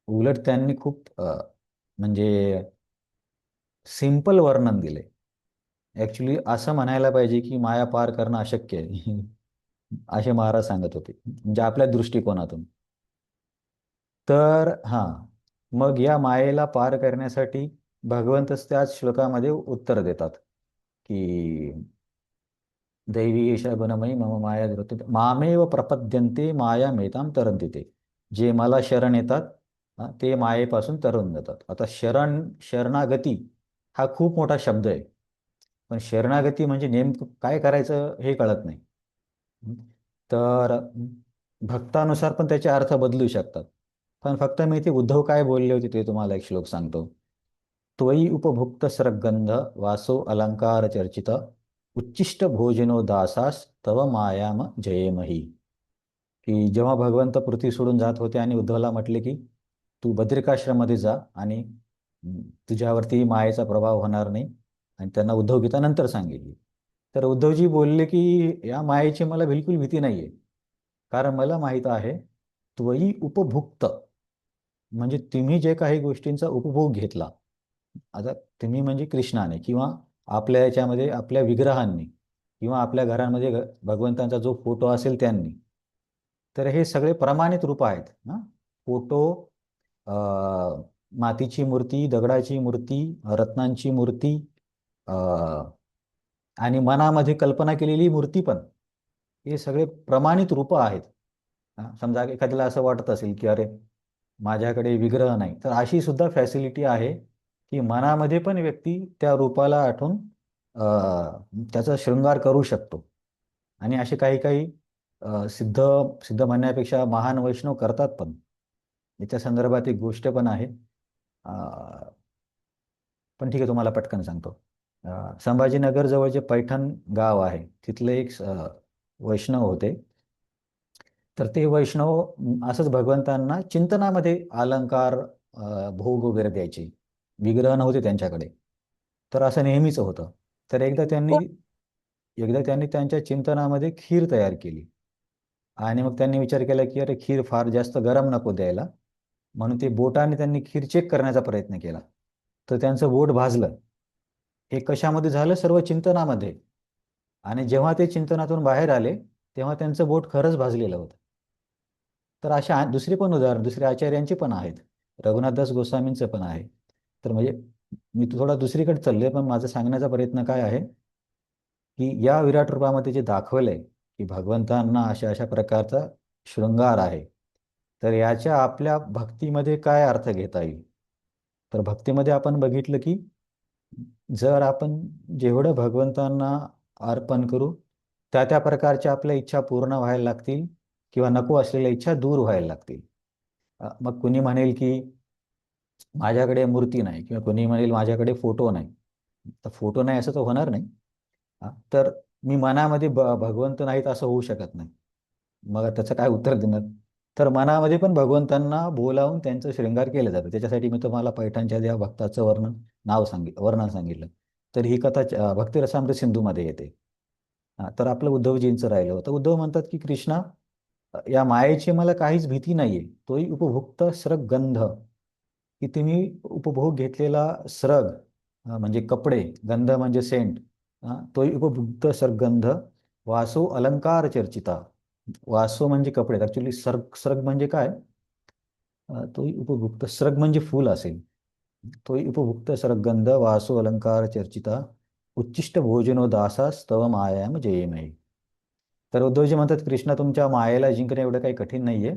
Speaker 1: उलट त्यांनी खूप म्हणजे सिंपल वर्णन दिले. ॲक्च्युली असं म्हणायला पाहिजे की माया पार करणं अशक्य आहे असे महाराज सांगत होते, म्हणजे आपल्या दृष्टिकोनातून. तर हां, मग या मायेला पार करण्यासाठी भगवंतच त्याच श्लोकामध्ये उत्तर देतात की दैवी एषा गुणमयी मम माया दुरते मामेव प्रपद्यन्ते माया मेतां तरन्ति ते. जे मला शरण येतात ते मायेपासून तरून जातात. आता शरणागती हा खूप मोठा शब्द आहे, पण शरणागती म्हणजे नेमकं काय करायचं हे कळत नाही. तर भक्तानुसार पण त्याचे अर्थ बदलू शकतात. पण फक्त मी इथे उद्धव काय बोलले होते ते तुम्हाला एक श्लोक सांगतो. त्वयी उपभुक्त सरगंध वासो अलंकार चर्चित उच्चिष्ट भोजनो दासास तव मायाम जयेमही. की जेव्हा भगवंत पृथ्वी सोडून जात होते आणि उद्धवला म्हटले की तू बद्रिकाश्रममध्ये जा आणि तुझ्यावरती मायेचा प्रभाव होणार नाही, आणि त्यांना उद्धव गीता नंतर सांगितली. तर उद्धवजी बोलले की या मायेची मला बिलकुल भीती नाही आहे, कारण मला माहीत आहे त्वयी उपभुक्त म्हणजे तुम्ही जे काही गोष्टींचा उपभोग घेतला. आता तुम्ही म्हणजे कृष्णाने किंवा आपल्या याच्यामध्ये आपल्या विग्रहांनी किंवा आपल्या घरांमध्ये भगवंतांचा जो फोटो असेल त्यांनी. तर हे सगळे प्रमाणित रूप आहेत ना. फोटो, मातीची मूर्ती, दगडाची मूर्ती, रत्नांची मूर्ती, अ, आणि मनामध्ये कल्पना केलेली मूर्ती पण, हे सगळे प्रमाणित रूप आहेत. समजा एखाद्याला असं वाटत असेल की अरे माझ्याकडे विग्रह नाही, तर अशी सुद्धा फॅसिलिटी आहे की मनामध्ये पण व्यक्ती त्या रूपाला आठवून त्याचा शृंगार करू शकतो. आणि असे काही काही सिद्ध सिद्ध म्हणण्यापेक्षा महान वैष्णव करतात पण. याच्या संदर्भात एक गोष्ट पण आहे. अ, पण ठीक आहे, तुम्हाला पटकन सांगतो. संभाजीनगर जवळचे पैठण गाव आहे, तिथले एक वैष्णव होते. तर ते वैष्णव असंच भगवंतांना चिंतनामध्ये अलंकार भोग वगैरे द्यायचे. विग्रह नव्हते त्यांच्याकडे, तर असं नेहमीच होतं. तर एकदा त्यांनी त्यांच्या चिंतनामध्ये खीर तयार केली आणि मग त्यांनी विचार केला की अरे खीर फार जास्त गरम नको द्यायला, म्हणून ते बोटाने त्यांनी खीर चेक करण्याचा प्रयत्न केला. तर त्यांचं बोट भाजलं. हे कशामध्ये झालं? सर्व चिंतनामध्ये. आणि जेव्हा ते चिंतनातून बाहेर आले तेव्हा त्यांचं बोट खरंच भाजलेलं होतं. तर अशा दुसरी पण उदाहरण दुसऱ्या आचार्यांची पण आहेत. रघुनाथदास गोस्वामींचं पण आहे. तर म्हणजे मी थोडा दुसरीकडे चाललोय, पण माझा सांगण्याचा प्रयत्न काय आहे की या विराट रूपामध्ये जे दाखवलंय की भगवंतांना अशा अशा प्रकारचा शृंगार आहे, तर याच्या आपल्या भक्तीमध्ये काय अर्थ घेता येईल? तर भक्तीमध्ये आपण बघितलं की जर आपण जेवढं भगवंतांना अर्पण करू त्या त्या प्रकारच्या आपल्या इच्छा पूर्ण व्हायला लागतील किंवा नको असलेल्या इच्छा दूर व्हायला लागतील. मग कुणी म्हणेल की माझ्याकडे मूर्ती नाही किंवा कुणी म्हणेल माझ्याकडे फोटो नाही. तर फोटो नाही असं तर होणार नाही. तर मी मनामध्ये भगवंत नाहीत असं होऊ शकत नाही. मग त्याचं काय उत्तर देणार? तर मनामध्ये पण भगवंतांना बोलावून त्यांचं शृंगार केलं जातं. त्याच्यासाठी मी तुम्हाला पैठणच्या त्या भक्ताचं वर्णन सांगितलं. तर ही कथा भक्तिरसामृत सिंधूमध्ये येते. तर आपलं उद्धवजींचं राहिलं होतं. उद्धव म्हणतात की कृष्णा, या मायेची मला काहीच भीती नाहीये. तोही उपभुक्त स्रगंध. की तुम्ही उपभोग घेतलेला स्रग म्हणजे कपडे, गंध म्हणजे सेंट, तो उपभुक्त सरगंध, वासो अलंकार चर्चिता. वासो म्हणजे कपडे, ऍक्च्युली स्रग म्हणजे काय, तो उपभुक्त स्रग म्हणजे फूल असेल. तो उपभुक्त सरगंध वासो अलंकार चर्चिता, उच्चिष्ट भोजनो दासा स्तव मायाम जयेमय. तर उद्धवजी म्हणतात, कृष्ण तुमच्या मायेला जिंकणे एवढं काही कठीण नाहीये.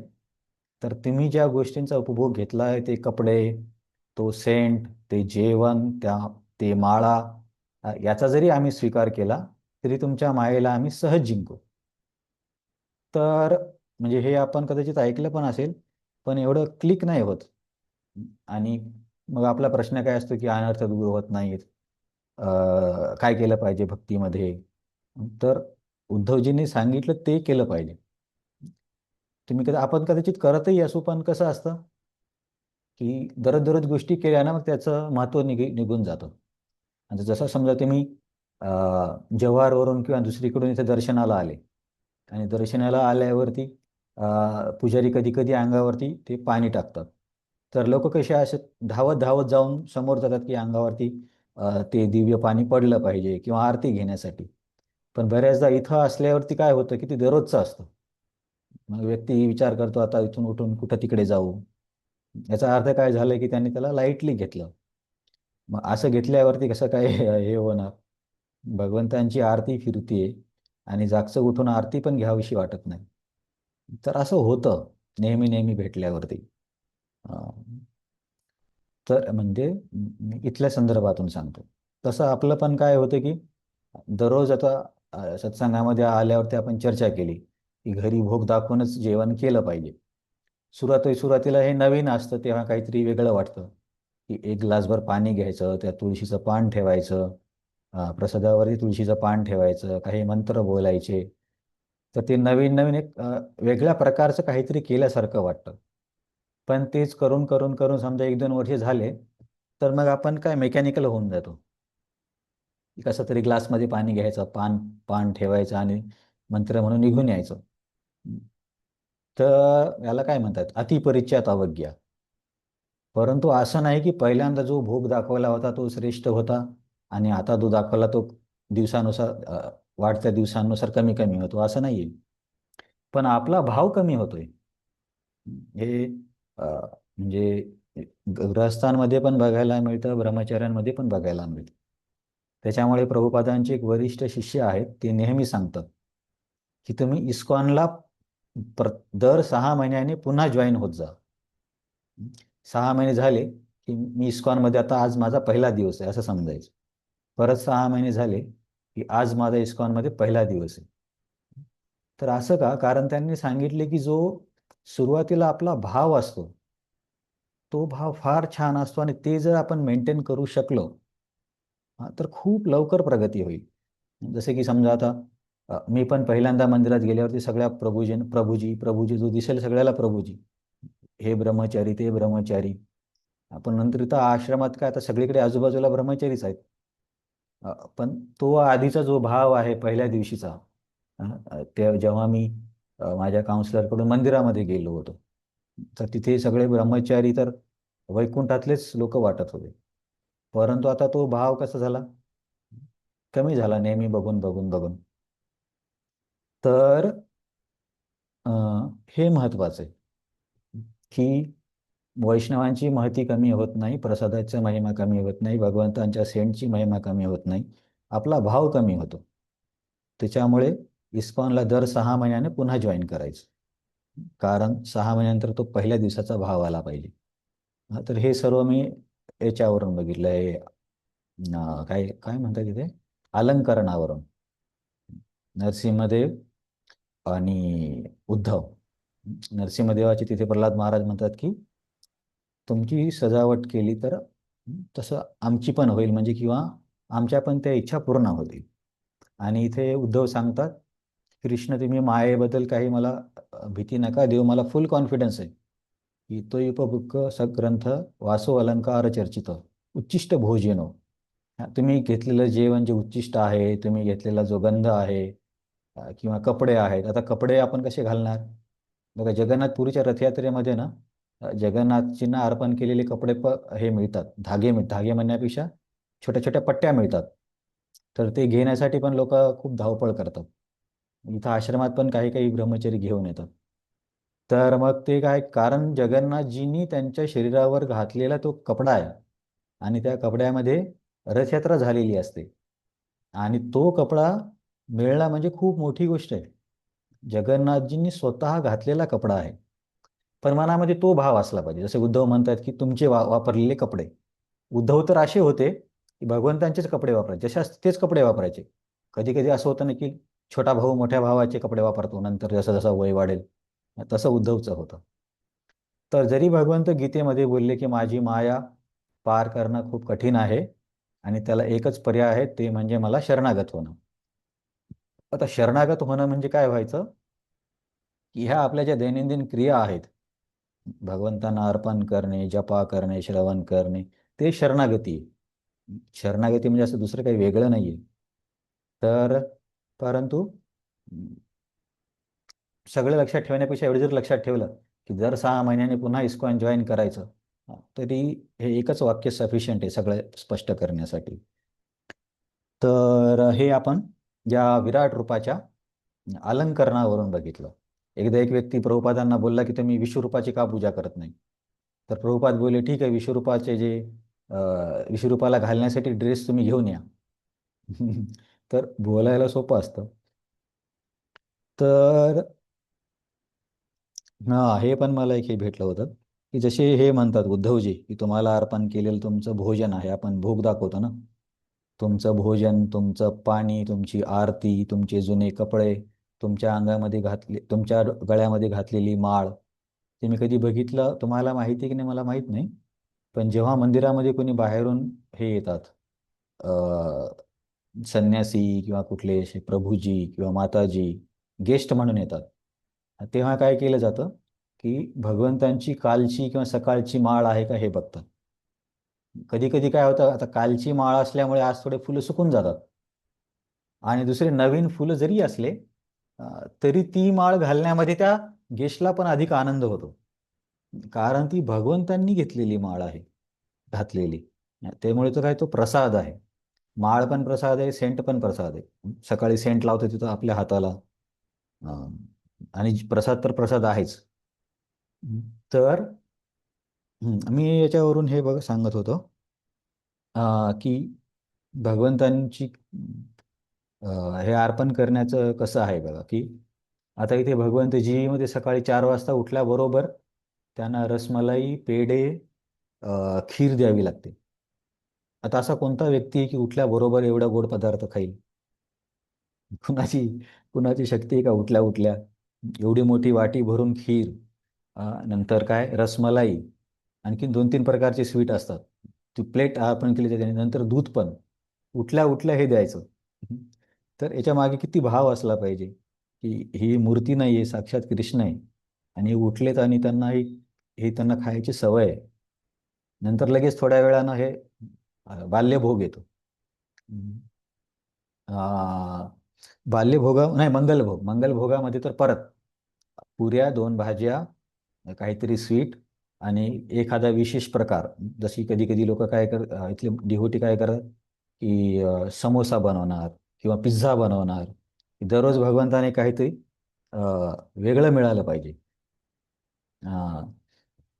Speaker 1: तर तुम्ही ज्या गोष्टींचा उपभोग घेतला आहे, ते कपडे, तो सेंट, ते जेवण, ते माळा, याचा जरी आम्ही स्वीकार केला तरी तुमच्या मायेला आम्ही सहज जिंकू. तर म्हणजे हे आपण कदाचित ऐकलं पण असेल, पण एवढं क्लिक नाही होत. आणि मग आपला प्रश्न काय असतो की अनर्थ दूर होत नाहीत, काय केलं पाहिजे भक्तीमध्ये. तर उद्धवजींनी सांगितलं ते केलं पाहिजे. तुम्ही आपण कदाचित करतही असू, पण कसं असतं की दररोज गोष्टी केल्या ना, मग त्याचं महत्त्व निघून जातं. आणि जसं समजा तुम्ही जव्हारवरून किंवा दुसरीकडून इथे दर्शनाला आले, आणि दर्शनाला आल्यावरती पुजारी कधी कधी अंगावरती ते पाणी टाकतात. तर लोक कसे असे धावत धावत जाऊन समोर जातात की अंगावरती ते दिव्य पाणी पडलं पाहिजे किंवा आरती घेण्यासाठी. पण बऱ्याचदा इथं असल्यावरती काय होतं की ते दररोजचं असतं. मग व्यक्ती विचार करतो, आता इथून उठून कुठं तिकडे जाऊ. याचा अर्थ काय झालं की त्यांनी त्याला लाईटली घेतलं. मग असं घेतल्यावरती कसं काय हे होणार. भगवंतांची आरती फिरतीये आणि जागचं उठून आरती पण घ्यावीशी वाटत नाही. तर असं होतं नेहमी नेहमी भेटल्यावरती. तर म्हणजे इथल्या संदर्भातून सांगतो. तसं आपलं पण काय होतं की दररोज आता सत्संगामध्ये आल्यावरती आपण चर्चा केली की घरी भोग दाखवूनच जेवण केलं पाहिजे. सुरुवातीला हे नवीन असतं, तेव्हा काहीतरी वेगळं वाटतं की एक ग्लासभर पाणी घ्यायचं, त्यात तुळशीचं पान ठेवायचं, प्रसादावरती तुळशीचं पान ठेवायचं, काही मंत्र बोलायचे. तर ते नवीन नवीन एक वेगळ्या प्रकारचं काहीतरी केल्यासारखं वाटतं. पण तेच करून करून करून समजा 1-2 वर्ष झाले, तर मग आपण काय मेकॅनिकल होऊन जातो. कसं तरी ग्लासमध्ये पाणी घ्यायचं, पान ठेवायचं आणि मंत्र म्हणून निघून यायचं. तर याला काय म्हणतात, अतिपरिचयात अवज्ञा. परंतु असं नाही की पहिल्यांदा जो भोग दाखवला होता तो श्रेष्ठ होता आणि आता जो दाखवला तो दिवसानुसार वाढत्या दिवसांनुसार कमी कमी होतो, असं नाहीये. पण आपला भाव कमी होतोय. हे म्हणजे गृहस्थांमध्ये पण बघायला मिळतं, ब्रह्मचार्यांमध्ये पण बघायला मिळतं. त्याच्यामुळे प्रभुपादांचे एक वरिष्ठ शिष्य आहेत, ते नेहमी सांगतात की तुम्ही इस्कॉनला दर 6 महिन्याने पुन्हा जॉईन होत जा. 6 महिने झाले की मी इस्कॉनमध्ये, आता आज माझा पहिला दिवस आहे असं समजायचं. परत 6 महिने झाले की आज माझा इस्कॉनमध्ये पहिला दिवस आहे. तर असं का? कारण त्यांनी सांगितले की जो सुरुवातीला आपला भाव असतो, तो भाव फार छान असतो आणि ते जर आपण मेंटेन करू शकलो तर खूप लवकर प्रगती होईल. जसे की समजा आता मी पण पहिल्यांदा मंदिरात गेल्यावरती सगळ्या प्रभूजी जो दिसेल सगळ्याला प्रभूजी, हे ब्रह्मचारी ते ब्रह्मचारी. आपण नंतर इथं आश्रमात काय, आता सगळीकडे आजूबाजूला ब्रह्मचारीच आहेत. पण तो आधीचा जो भाव आहे पहिल्या दिवशीचा, ते जेव्हा मी माझ्या काउन्सिलरकडून मंदिरामध्ये गेलो होतो, तर तिथे सगळे ब्रह्मचारी तर वैकुंठातलेच लोक वाटत होते. परंतु आता तो भाव कसा झाला, कमी झाला नेहमी बघून बघून बघून. तर हे महत्वाचं आहे की वैष्णवांची महती कमी होत नाही, प्रसादाची महिमा कमी होत नाही, भगवंतांच्या सेंटची महिमा कमी होत नाही, आपला भाव कमी होतो. त्याच्यामुळे इस्कॉनला दर 6 महिन्याने पुन्हा जॉईन करायचं, कारण 6 महिन्यानंतर तो पहिल्या दिवसाचा भाव आला पाहिजे. तर हे सर्व मी याच्यावरून बघितलं आहे, काय काय म्हणतात तिथे, अलंकरणावरून. नरसिंहदेव आणि उद्धव. नरसिंहदेवाची तिथे प्रल्हाद महाराज म्हणतात की तुमची सजावट केली तर तसं आमची पण होईल, म्हणजे किंवा आमच्या पण त्या इच्छा पूर्ण होतील. आणि इथे उद्धव सांगतात, कृष्ण तुम्ही मायेबद्दल काही मला भीती नका देऊ, मला फुल कॉन्फिडन्स आहे की तो उपभुक्क सग्रंथ वासो अलंकार चर्चित उच्चिष्ट भोजनो. तुम्ही घेतलेलं जेवण जे उच्चिष्ट आहे, तुम्ही घेतलेला जो गंध आहे किंवा कपडे आहेत. आता कपडे आपण कसे घालणार? बघा, जगन्नाथपुरीच्या रथयात्रेमध्ये ना जगन्नाथजींना अर्पण केलेले कपडे हे मिळतात, धागे म्हणण्यापेक्षा छोट्या छोट्या पट्ट्या मिळतात. तर ते घेण्यासाठी पण लोक खूप धावपळ करतात. इथं आश्रमात पण काही काही ब्रह्मचारी घेऊन येतात. तर मग ते काय, कारण जगन्नाथजींनी त्यांच्या शरीरावर घातलेला तो कपडा आहे आणि त्या कपड्यामध्ये रथयात्रा झालेली असते आणि तो कपडा मिळणं म्हणजे खूप मोठी गोष्ट आहे. जगन्नाथजींनी स्वतः घातलेला कपडा आहे. पण मनामध्ये तो भाव असला पाहिजे. जसे उद्धव म्हणतात की तुमचे वापरलेले कपडे. उद्धव तर असे होते की भगवंतांचेच कपडे वापरायचे, जसे असते तेच कपडे वापरायचे. कधी कधी असं होतं ना की छोटा भाऊ मोठ्या भावाचे कपडे वापरतो, नंतर जसं जसं वय वाढेल तसं उद्धवचं होतं. तर जरी भगवंत गीतेमध्ये बोलले की माझी माया पार करणं खूप कठीण आहे आणि त्याला एकच पर्याय आहे, ते म्हणजे मला शरणागत होणं. आता शरणागत होणं म्हणजे काय व्हायचं की ह्या आपल्या ज्या दैनंदिन क्रिया आहेत, भगवंतांना अर्पण करणे, जपा करणे, श्रवण करणे, ते शरणागती आहे. शरणागती म्हणजे असं दुसरं काही वेगळं नाहीये. तर परंतु सगळं लक्षात ठेवण्यापेक्षा एवढं जर लक्षात ठेवलं की दर 6 महिन्यांनी पुन्हा इस्कॉन जॉईन करायचं, तरी हे एकच वाक्य सफिशियंट आहे सगळं स्पष्ट करण्यासाठी. तर हे आपण या विराट रूपाच्या अलंकरणावरून बघितलं. एकदा एक व्यक्ती प्रभुपादांना बोलला की तुम्ही विश्वरूपाची का पूजा करत नाही? तर प्रभुपाद बोलले ठीक आहे, विश्वरूपाचे जे विश्वरूपाला घालण्यासाठी ड्रेस तुम्ही घेऊन या. तर बोलायला सोपं असतं. तर हे पण मला एक हे भेटलं होतं की जसे हे म्हणतात उद्धवजी की तुम्हाला अर्पण केलेलं तुमचं भोजन आहे, आपण भोग दाखवतो ना, तुमचं भोजन, तुमचं पाणी, तुमची आरती, तुमचे जुने कपडे, तुमच्या अंगामध्ये तुमच्या गळ्यामध्ये घातलेली माळ, ते मी कधी बघितलं, तुम्हाला माहिती की नाही मला माहीत नाही. पण जेव्हा मंदिरामध्ये कोणी बाहेरून हे येतात, संन्यासी किंवा कुठले असे प्रभूजी किंवा माताजी गेस्ट म्हणून येतात, तेव्हा काय केलं जातं की भगवंतांची कालची किंवा सकाळची माळ आहे का हे बघतात. कधी कधी काय होतं, आता कालची माळ असल्यामुळे आज थोडे फुलं सुकून जातात आणि दुसरे नवीन फुलं जरी असले तरी ती माळ घालण्यामध्ये त्या गेस्टला पण अधिक आनंद होतो, कारण ती भगवंतांनी घेतलेली माळ आहे, घातलेली. त्यामुळे तो काय, तो प्रसाद आहे. माळ पण प्रसाद आहे, सेंट पण प्रसाद आहे. सकाळी सेंट लावतो तिथं आपल्या हाताला, आणि प्रसाद तर प्रसाद आहेच. तर मी याच्यावरून हे सांगत होतो की भगवंतांची हे अर्पण करण्याचं कसं आहे बघा, की आता इथे भगवंतजीमध्ये सकाळी 4 वाजता उठल्याबरोबर त्यांना रसमलाई, पेढे, खीर द्यावी लागते. आता असा कोणता व्यक्ती आहे की उठल्याबरोबर एवढा गोड पदार्थ खाईल? कुणाची कुणाची शक्ती आहे का उठल्या उठल्या एवढी मोठी वाटी भरून खीर, नंतर काय रसमलाई, आणखी 2-3 प्रकारचे स्वीट असतात, ती प्लेट आपण केली त्याने, नंतर दूध पण उठल्या उठल्या हे द्यायचं. तर याच्या मागे किती भाव असला पाहिजे की ही मूर्ती नाही आहे, साक्षात कृष्ण आहे आणि उठलेत आणि त्यांना हे त्यांना खायची सवय आहे. नंतर लगेच थोड्या वेळानं हे बाल्यभोग येतो. बाल्यभोगा नाही, मंगलभोगामध्ये तर परत पुऱ्या, 2 भाज्या, काहीतरी स्वीट आणि एखादा विशेष प्रकार. जशी कधी कधी लोक काय इथले डिव्होटी काय करतात की समोसा बनवणार किंवा पिझ्झा बनवणार. दररोज भगवंताने काहीतरी वेगळं मिळालं पाहिजे.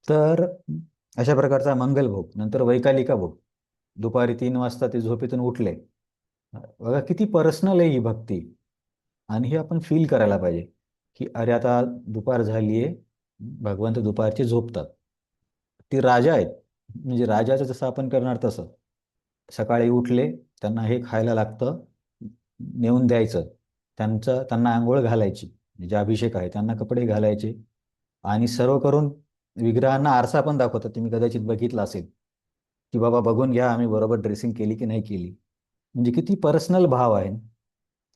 Speaker 1: तर अशा प्रकारचा मंगलभोग. नंतर वैकालिका भोग, दुपारी 3 वाजता ते झोपेतून उठले. बघा किती पर्सनल आहे ही भक्ती, आणि हे आपण फील करायला पाहिजे की अरे आता दुपार झाली आहे, भगवंत दुपारचे झोपतात. ते राजा आहेत, म्हणजे राजाचं जसं आपण करणार तसं. सकाळी उठले, त्यांना हे खायला लागतं, नेऊन द्यायचं, त्यांना आंघोळ घालायची, जे अभिषेक आहे त्यांना कपडे घालायचे, आणि सर्व करून विग्रहांना आरसा पण दाखवतात. तुम्ही कदाचित बघितलं असेल की बाबा बघून घ्या आम्ही बरोबर ड्रेसिंग केली की नाही केली. म्हणजे किती पर्सनल भाव आहे.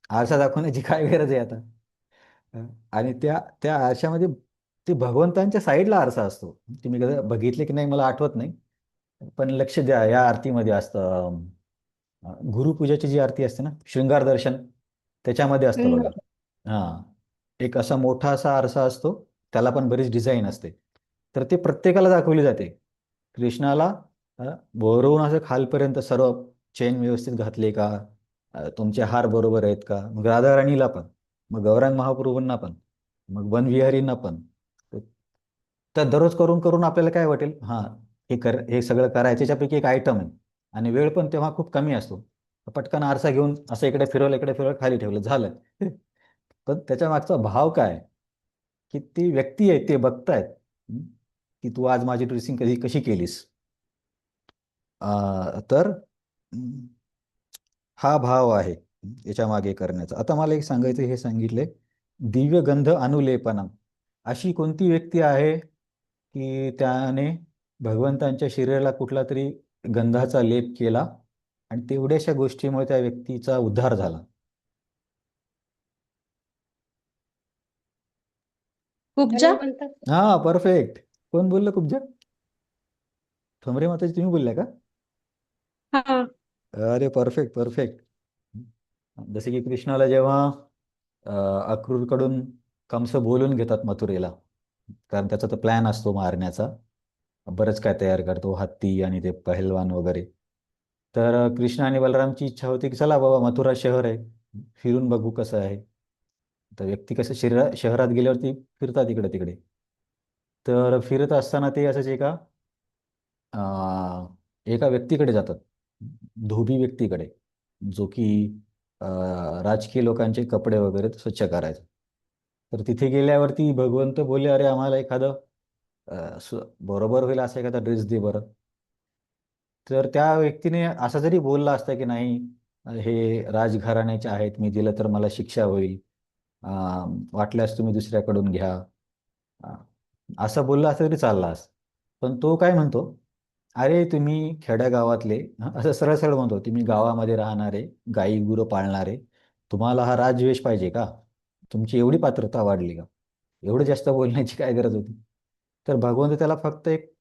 Speaker 1: आरसा दाखवण्याची काय गरज आहे आता? आणि त्या त्या आरशामध्ये ते भगवंतांच्या साईडला आरसा असतो. तुम्ही कधी बघितले की नाही मला आठवत नाही, पण लक्ष द्या, या आरतीमध्ये असतं गुरुपूजाची जी आरती असते ना, शृंगार दर्शन, त्याच्यामध्ये असतं बघा. एक असा मोठा असा आरसा असतो, त्याला पण बरीच डिझाईन असते. तर ते प्रत्येकाला दाखवली जाते. कृष्णाला वरून असं खालपर्यंत सर्व चेन व्यवस्थित घातले का, तुमचे हार बरोबर आहेत का, मग राधाराणीला पण, मग गौरांग महाप्रभूंना पण, मग वनविहारींना पण. तर दररोज करून करून आपल्याला काय वाटेल, हां हे सगळं करायचं, त्याच्यापैकी एक आयटम आहे आणि वेळ पण तेव्हा खूप कमी असतो. पटकन आरसा घेऊन असं इकडे फिरवलं खाली ठेवलं झालं. पण त्याच्या मागचा भाव काय, की ती व्यक्ती आहे ते बघतायत, की तू आज माझी ड्रेसिंग कशी केलीस. तर हा भाव आहे याच्या मागे करण्याचा. आता मला एक सांगायचं, हे सांगितले दिव्य गंध अनुलेपनम. अशी कोणती व्यक्ती आहे की त्याने भगवंतांच्या शरीराला कुठला तरी गंधाचा लेप केला आणि तेवढ्याशा गोष्टीमुळे त्या व्यक्तीचा उद्धार झाला?
Speaker 5: कुब्जा.
Speaker 2: म्हणतात
Speaker 1: हा, परफेक्ट. कोण बोललं कुब्जा? ठोंबरे माताजी तुम्ही बोलल्या का?
Speaker 5: हा.
Speaker 1: अरे परफेक्ट परफेक्ट. जसे की कृष्णाला जेव्हा अक्रूरकडून कंस बोलून घेतात मथुरेला, कारण त्याचा तर प्लॅन असतो मारण्याचा, बरंच काय तयार करतो, हत्ती आणि ते पहलवान वगैरे. तर कृष्ण आणि बलरामची इच्छा होती की चला बाबा, मथुरा शहर आहे, फिरून बघू कसं आहे. तर व्यक्ती कसं शहरात गेल्यावरती फिरतात इकडे तिकडे. तर फिरत असताना ते असंच एका व्यक्तीकडे जातात, धोबी व्यक्तीकडे, जो की राजकीय लोकांचे कपडे वगैरे स्वच्छ करायचा. तर तिथे गेल्यावरती भगवंत बोलले, अरे आम्हाला एखादं बरोबर होईल असा एखादा ड्रेस दे बरं. तर त्या व्यक्तीने असं जरी बोलला असता की नाही, हे राजघराण्याचे आहेत, मी दिलं तर मला शिक्षा होईल, वाटल्यास तुम्ही दुसऱ्याकडून घ्या, अं, असं बोलला असं तरी चालला असतं. पण तो काय म्हणतो, अरे तुम्ही खेड्यागावातले, असं सरळ सरळ म्हणतो, तुम्ही गावामध्ये राहणारे, गाई गुरं पाळणारे, तुम्हाला हा राजवेश पाहिजे का? तुमची एवढी पात्रता वाढली का? एवढं जास्त बोलण्याची काय गरज होती? तर भगवंत त्याला फक्त एक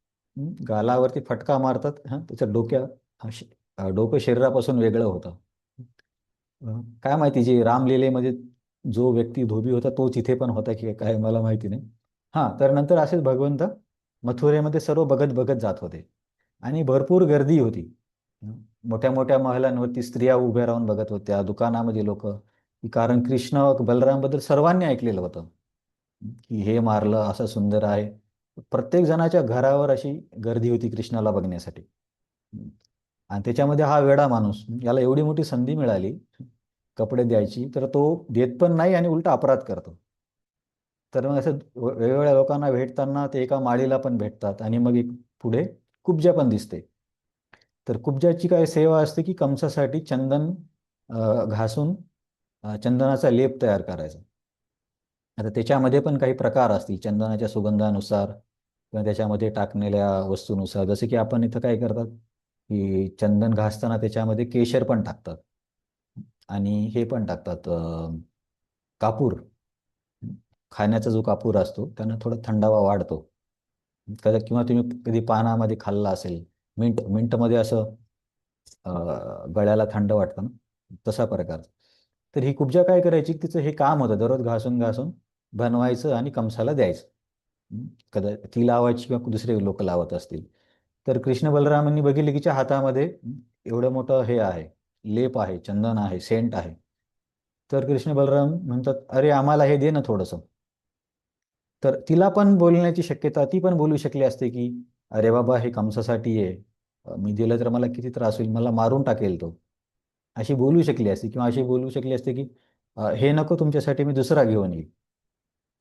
Speaker 1: गालावरती फटका मारतात, त्याचं डोकं शरीरापासून वेगळं होतं. काय माहिती, जे रामलीलेमध्ये जो व्यक्ती धोबी होता तोच इथे पण होता की काय, मला माहिती नाही. हां, तर नंतर असेच भगवंत मथुरेमध्ये सर्व बघत बघत जात होते आणि भरपूर गर्दी होती. मोठ्या मोठ्या महलांवरती स्त्रिया उभ्या राहून बघत होत्या, दुकानामध्ये लोक, कारण कृष्ण बलरामबद्दल सर्वांनी ऐकलेलं होतं की हे मारलं, असं सुंदर आहे. प्रत्येक जणाच्या घरावर अशी गर्दी होती कृष्णाला बघण्यासाठी. आणि त्याच्यामध्ये हा वेडा माणूस, याला एवढी मोठी संधी मिळाली कपडे द्यायची, तर तो देत पण नाही आणि उलटा अपराध करतो. तर मग असं वेगवेगळ्या लोकांना भेटताना ते एका माळीला पण भेटतात आणि मग एक पुढे कुब्जा पण दिसते. तर कुब्जाची काय सेवा असते की कंसासाठी चंदन घासून चंदनाचा लेप तयार करायचा. आता त्याच्यामध्ये पण काही प्रकार असतील चंदनाच्या सुगंधानुसार किंवा त्याच्यामध्ये टाकलेल्या वस्तूनुसार. जसे की आपण इथं काय करतात की चंदन घासताना त्याच्यामध्ये केशर पण टाकतात आणि हे पण टाकतात, कापूर. खाण्याचा जो कापूर असतो त्यानं थोडा थंडावा वाढतो. किंवा तुम्ही कधी पानामध्ये खाल्ला असेल, मिंटमध्ये असं गळ्याला थंड वाटतं ना, तसा प्रकार. तर ही कुब्जा काय करायची, तिचं हे काम होतं, दररोज घासून घासून बनवायचं आणि कंसाला द्यायचं. कदा ती लावायची किंवा दुसरे लोक लावत असतील. तर कृष्ण बलरामांनी बघितले की हातामध्ये एवढं मोठं हे आहे, लेप आहे, चंदन आहे, सेंट आहे. तर कृष्ण बलराम म्हणतात, अरे आम्हाला हे दे ना थोडंसं. तर तिला पण बोलण्याची शक्यता, ती पण बोलू शकली असते की अरे बाबा, हे कंसासाठी आहे, मी दिलं तर मला किती त्रास होईल, मला मारून टाकेल तो, अशी बोलू शकली असते. किंवा अशी बोलू शकली असते की हे नको तुमच्यासाठी, मी दुसरा घेऊन येईल.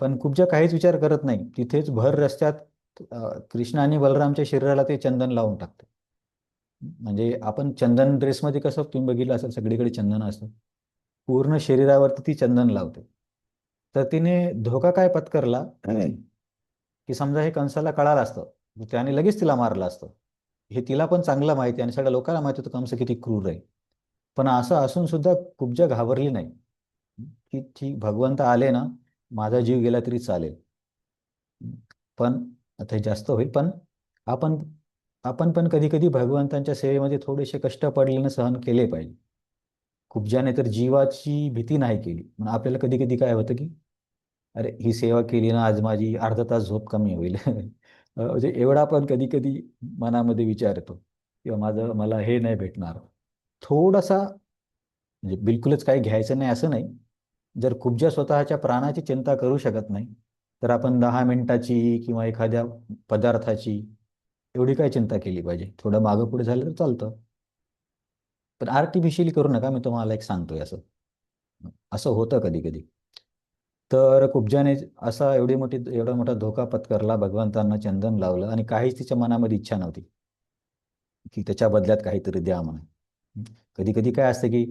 Speaker 1: पण कुब्जा काहीच विचार करत नाही, तिथेच भर रस्त्यात कृष्ण आणि बलरामच्या शरीराला ते चंदन लावून टाकते. म्हणजे आपण चंदन ड्रेसमध्ये कसं तुम्ही बघितलं असेल, सगळीकडे चंदन असतं, पूर्ण शरीरावरती ती चंदन लावते. तर तिने धोका काय पत्करला की समजा हे कंसाला कळालं असतं तर त्याने लगेच तिला मारलं असतं. हे तिला पण चांगलं माहिती आणि सगळ्या लोकांना माहिती होतं कंस किती क्रूर आहे. पण असं असून सुद्धा कुब्जा घाबरली नाही, की ठीक भगवंत आले ना, माझा जीव गेला तरी चालेल. पण आता हे जास्त होईल, पण आपण आपण पण कधी कधी भगवंतांच्या सेवेमध्ये थोडेसे कष्ट पडलेने सहन केले पाहिजे. कुब्जाने तर जीवाची भीती नाही केली. मग आपल्याला कधी कधी काय होतं की अरे ही सेवा केली ना, आज माझी अर्धा तास झोप कमी होईल म्हणजे एवढा पण कधी कधी मनामध्ये विचार येतो किंवा मला हे नाही भेटणार. थोडासा म्हणजे बिलकुलच काही घ्यायचं नाही असं नाही. जर कुब्जा स्वतःच्या प्राणाची चिंता करू शकत नाही, तर आपण 10 मिनिटाची किंवा एखाद्या पदार्थाची एवढी काय चिंता केली पाहिजे. थोडं मागं पुढे झालं तर चालतं. पण आर्टिफिशियली करू नका. मी तुम्हाला एक सांगतोय असं असं होतं कधी कधी. तर कुब्जाने असा एवढा मोठा धोका पत्करला, भगवंतांना चंदन लावलं आणि काहीच तिच्या मनामध्ये इच्छा नव्हती की त्याच्या बदल्यात काहीतरी द्या म्हणून. कधी कधी काय असतं की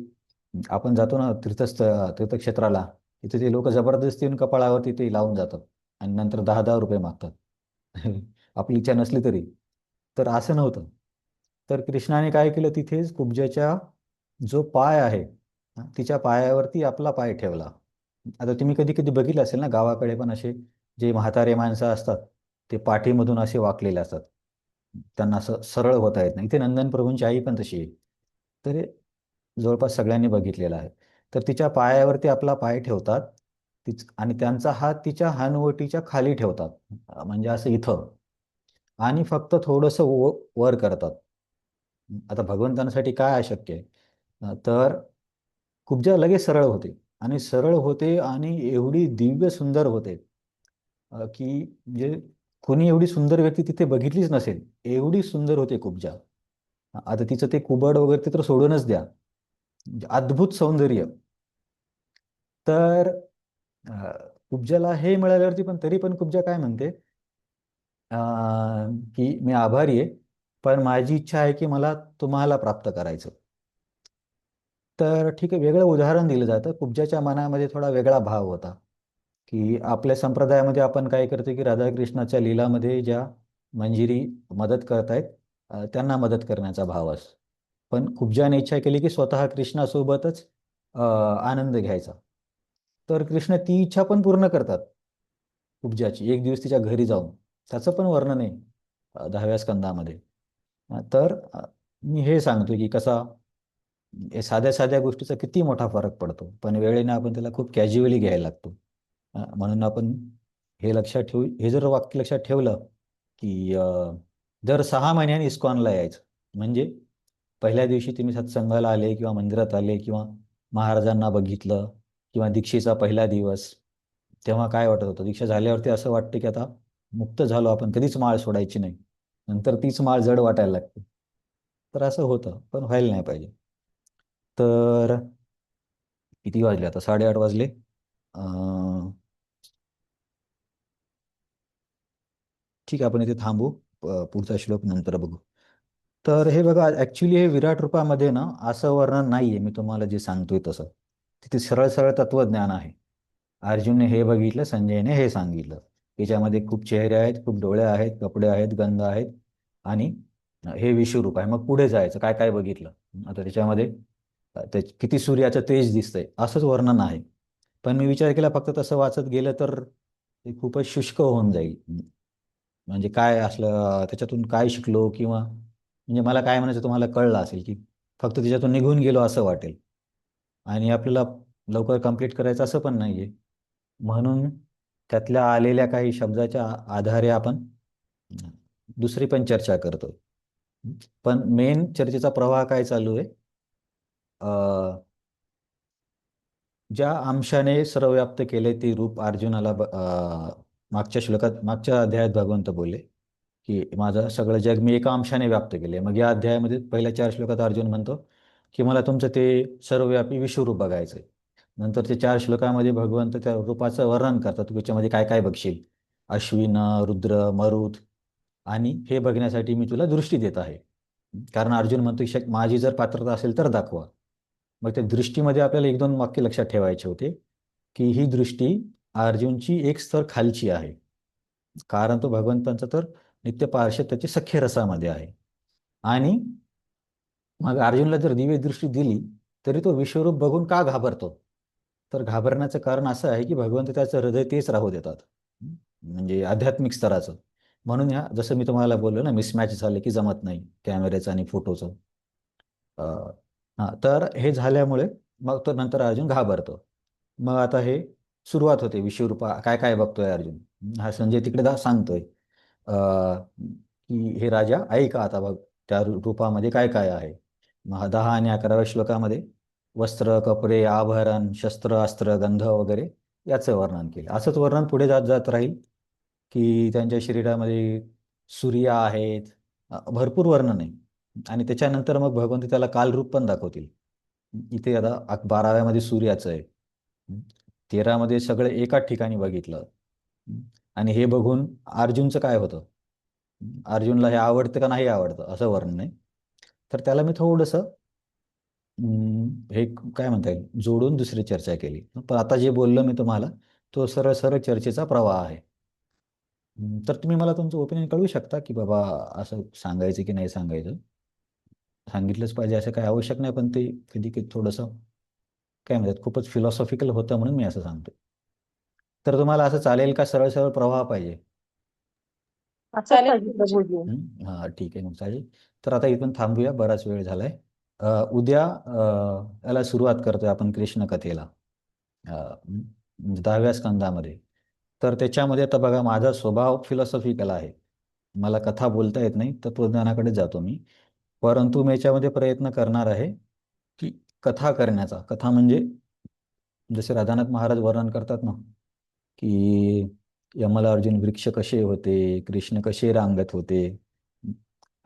Speaker 1: आपण जातो ना तीर्थक्षेत्राला, तिथे ते लोक जबरदस्ती येऊन कपाळावरती ते लावून जातात आणि नंतर 10-10 रुपये मागतात. आपली इच्छा नसली तरी. तर असं नव्हतं. तर कृष्णाने काय केलं, तिथेच कुब्जाच्या जो पाय आहे तिच्या पायावरती आपला पाय ठेवला. आता तुम्ही कधी कधी बघितलं असेल ना, गावाकडे पण असे जे म्हातारे माणसं असतात ते पाठीमधून असे वाकलेले असतात. त्यांना असं सरळ होता येत नाही. इथे नंदन प्रभूंची आई पण तशी आहे. तर हे जवळपास सगळ्यांनी बघितलेलं आहे. तर तिच्या पायावरती आपला पाय ठेवतात आणि त्यांचा हात तिच्या हनुवटीच्या खाली ठेवतात, म्हणजे असं इथं, आणि फक्त थोडंसं वर करतात. आता भगवंतांसाठी काय अशक्य आहे? तर कुब्जा लगेच सरळ होते आणि सरळ होते आणि एवढी दिव्य सुंदर होते की म्हणजे कोणी एवढी सुंदर व्यक्ती तिथे बघितलीच नसेल, एवढी सुंदर होते कुब्जा. आता तिचं ते कुबड वगैरे ते तर सोडूनच द्या, म्हणजे अद्भुत सौंदर्य. तर कुब्जाला हे मिळाल्यावरती पण तरी पण कुब्जा काय म्हणते, की मी आभारी आहे, पण माझी इच्छा आहे की मला तुम्हाला प्राप्त करायचं. तर ठीक आहे, वेगळं उदाहरण दिलं जातं. कुब्जाच्या मनामध्ये थोडा वेगळा भाव होता की आपल्या संप्रदायामध्ये आपण काय करतो की राधाकृष्णाच्या लीलामध्ये ज्या मंजिरी मदत करतायत त्यांना मदत करण्याचा भाव असतो. पण कुब्जाने इच्छा केली की स्वतः कृष्णासोबतच आनंद घ्यायचा. तर कृष्ण ती इच्छा पण पूर्ण करतात कुब्जाची, एक दिवस तिच्या घरी जाऊन. त्याचं पण वर्णन आहे 10व्या स्कंदामध्ये. तर मी हे सांगतो की कसा साध्या साध्या गोष्टीचा किती मोठा फरक पडतो, पण वेळेने आपण त्याला खूप कॅज्युअली घ्यायला लागतो. म्हणून आपण हे लक्षात ठेवू, हे जर वाक्य लक्षात ठेवलं की दर 6 महिन्यांनी इस्कॉनला यायचं, म्हणजे पहिल्या दिवशी तुम्ही सत्संगाला आले किंवा मंदिरात आले किंवा महाराजांना बघितलं किंवा दीक्षेचा पहिला दिवस, तेव्हा काय वाटत होतं? दीक्षा झाल्यावरती असं वाटतं की आता मुक्त झालो आपण, कधीच माळ सोडायची नाही. नंतर तीच माळ जड वाटायला लागते. तर असं होतं, पण व्हायला नाही पाहिजे. तर किती वाजले आता? 8:30 वाजले. ठीक आहे, आपण इथे थांबू. पुढचा श्लोक नंतर बघू. तर हे बघा, ॲक्च्युली हे विराट रूपामध्ये ना असं वर्णन नाही आहे मी तुम्हाला जे सांगतोय तसं. तिथे सरळ सरळ तत्वज्ञान आहे. अर्जुनने हे बघितलं, संजयने हे सांगितलं. त्याच्यामध्ये खूप चेहरे आहेत, खूप डोळे आहेत, कपडे आहेत, गंध आहेत आणि हे विश्वरूप आहे. मग पुढे जायचं, काय काय बघितलं. आता त्याच्यामध्ये किती सूर्याचं तेज दिसतंय असंच वर्णन आहे. पण मी विचार केला फक्त तसं वाचत गेलं तर ते खूपच शुष्क होऊन जाईल. म्हणजे काय असलं त्याच्यातून काय शिकलो किंवा म्हणजे मला काय म्हणायचं तुम्हाला कळलं असेल की फक्त त्याच्यातून निघून गेलो असं वाटेल. आणि आपल्याला लवकर कंप्लीट करायचं असं पण नाही आहे. म्हणून त्यातल्या आलेल्या काही शब्दाच्या आधारे आपण दुसरी पण चर्चा करतो. पण मेन चर्चेचा प्रवाह काय चालू आहे? ज्या अंशाने सर्वव्याप्त केले ते रूप अर्जुनाला मागच्या श्लोकात, मागच्या अध्यायात भगवंत बोलले की माझं सगळं जग मी एका अंशाने व्याप्त केले. मग या अध्यायामध्ये पहिल्या 4 श्लोकात अर्जुन म्हणतो की मला तुमचं ते सर्वव्यापी विश्वरूप बघायचंय. नंतर ते 4 श्लोकामध्ये भगवंत त्या रूपाचं वर्णन करतात. त्याच्यामध्ये काय काय बघशील? अश्विन, रुद्र, मरुत, आणि हे बघण्यासाठी मी तुला दृष्टी देत आहे. कारण अर्जुन म्हणतो की माझी जर पात्रता असेल तर दाखवा. मग त्या दृष्टीमध्ये आपल्याला 1-2 वाक्य लक्षात ठेवायचे होते की ही दृष्टी अर्जुनची एक स्तर खालची आहे. कारण तो भगवंतांचा तर नित्य पार्षद त्याची सख्य रसामध्ये आहे. आणि मग अर्जुनला जर दिव्य दृष्टी दिली तरी तो विश्वरूप बघून का घाबरतो? तर घाबरण्याचं कारण असं आहे की भगवंत त्याचं हृदय तेच राहू देतात, म्हणजे आध्यात्मिक स्तराचं. म्हणून ह्या जसं मी तुम्हाला बोललो ना, मिसमॅच झाले की जमत नाही कॅमेऱ्याचं आणि फोटोचं. हां, तर हे झाल्यामुळे मग तो नंतर अर्जुन घाबरतो. मग आता हे सुरुवात होते विश्वरूपा काय काय बघतोय अर्जुन. हा संजय तिकडे सांगतोय की हे राजा ऐका आता बघ त्या रूपामध्ये काय काय आहे. मग 10 आणि 11व्या श्लोकामध्ये वस्त्र, कपडे, आभरण, शस्त्र, अस्त्र, गंध वगैरे याचं वर्णन केलं. असंच वर्णन पुढे जात जात राहील की त्यांच्या शरीरामध्ये सूर्य आहेत, भरपूर वर्णन आहे. आणि त्याच्यानंतर मग भगवंत त्याला कालरूप पण दाखवतील. इथे आता 12व्यामध्ये सूर्याचं आहे. 13मध्ये सगळं एकाच ठिकाणी बघितलं. आणि हे बघून अर्जुनचं काय होतं, अर्जुनला हे आवडतं का नाही आवडतं असं वर्णन आहे. तर त्याला मी थोडंसं हे काय म्हणता येईल जोडून दुसरी चर्चा केली. पण आता जे बोललो मी तुम्हाला तो सरळ सरळ चर्चेचा प्रवाह आहे. तर तुम्ही मला तुमचं ओपिनियन कळवू शकता की बाबा असं सांगायचं की नाही सांगायचं. सांगितलंच पाहिजे असं काही आवश्यक नाही, पण ते कधी कधी थोडंसं काय म्हणतात खूपच फिलॉसॉफिकल होतं म्हणून मी असं सांगतो. तर तुम्हाला असं चालेल का सरळ सरळ प्रवाह पाहिजे?
Speaker 2: चालेल.
Speaker 1: हां ठीक आहे मग चालेल. तर आता इथून थांबूया, बराच वेळ झालाय. उद्या याला सुरुवात करतोय आपण कृष्ण कथेला 10व्या स्कंदामध्ये. तर त्याच्यामध्ये आता बघा माझा स्वभाव फिलॉसॉफिकल आहे. मला कथा बोलता येत नाही, तत्वज्ञानाकडे जातो मी. परंतु मी याच्यामध्ये प्रयत्न करणार आहे की कथा करण्याचा. कथा म्हणजे जसे राधानाथ महाराज वर्णन करतात ना की यमला अर्जुन वृक्ष कसे होते, कृष्ण कसे रांगत होते.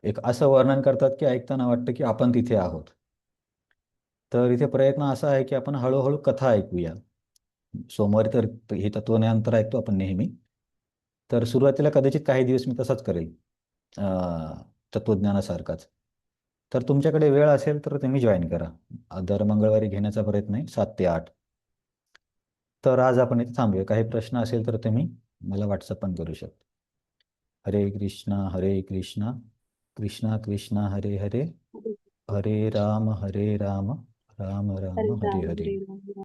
Speaker 1: एक असं वर्णन करतात की ऐकताना वाटतं की आपण तिथे आहोत. तर इथे प्रयत्न असा आहे की आपण हळूहळू कथा ऐकूया. सोमवारी तर हे तत्वज्ञान तर ऐकतो आपण नेहमी. तर सुरुवातीला कदाचित काही दिवस मी तसाच करेल, तत्वज्ञानासारखाच. तर तुमच्याकडे वेळ असेल तर तुम्ही जॉईन करा. दर मंगळवारी घेण्याचा प्रयत्न आहे 7 ते 8. तर आज आपण इथे थांबूया. काही प्रश्न असेल तर तुम्ही मला व्हॉट्सअप पण करू शकता. हरे कृष्णा कृष्णा कृष्णा हरे हरे, हरे राम राम राम हरे हरे.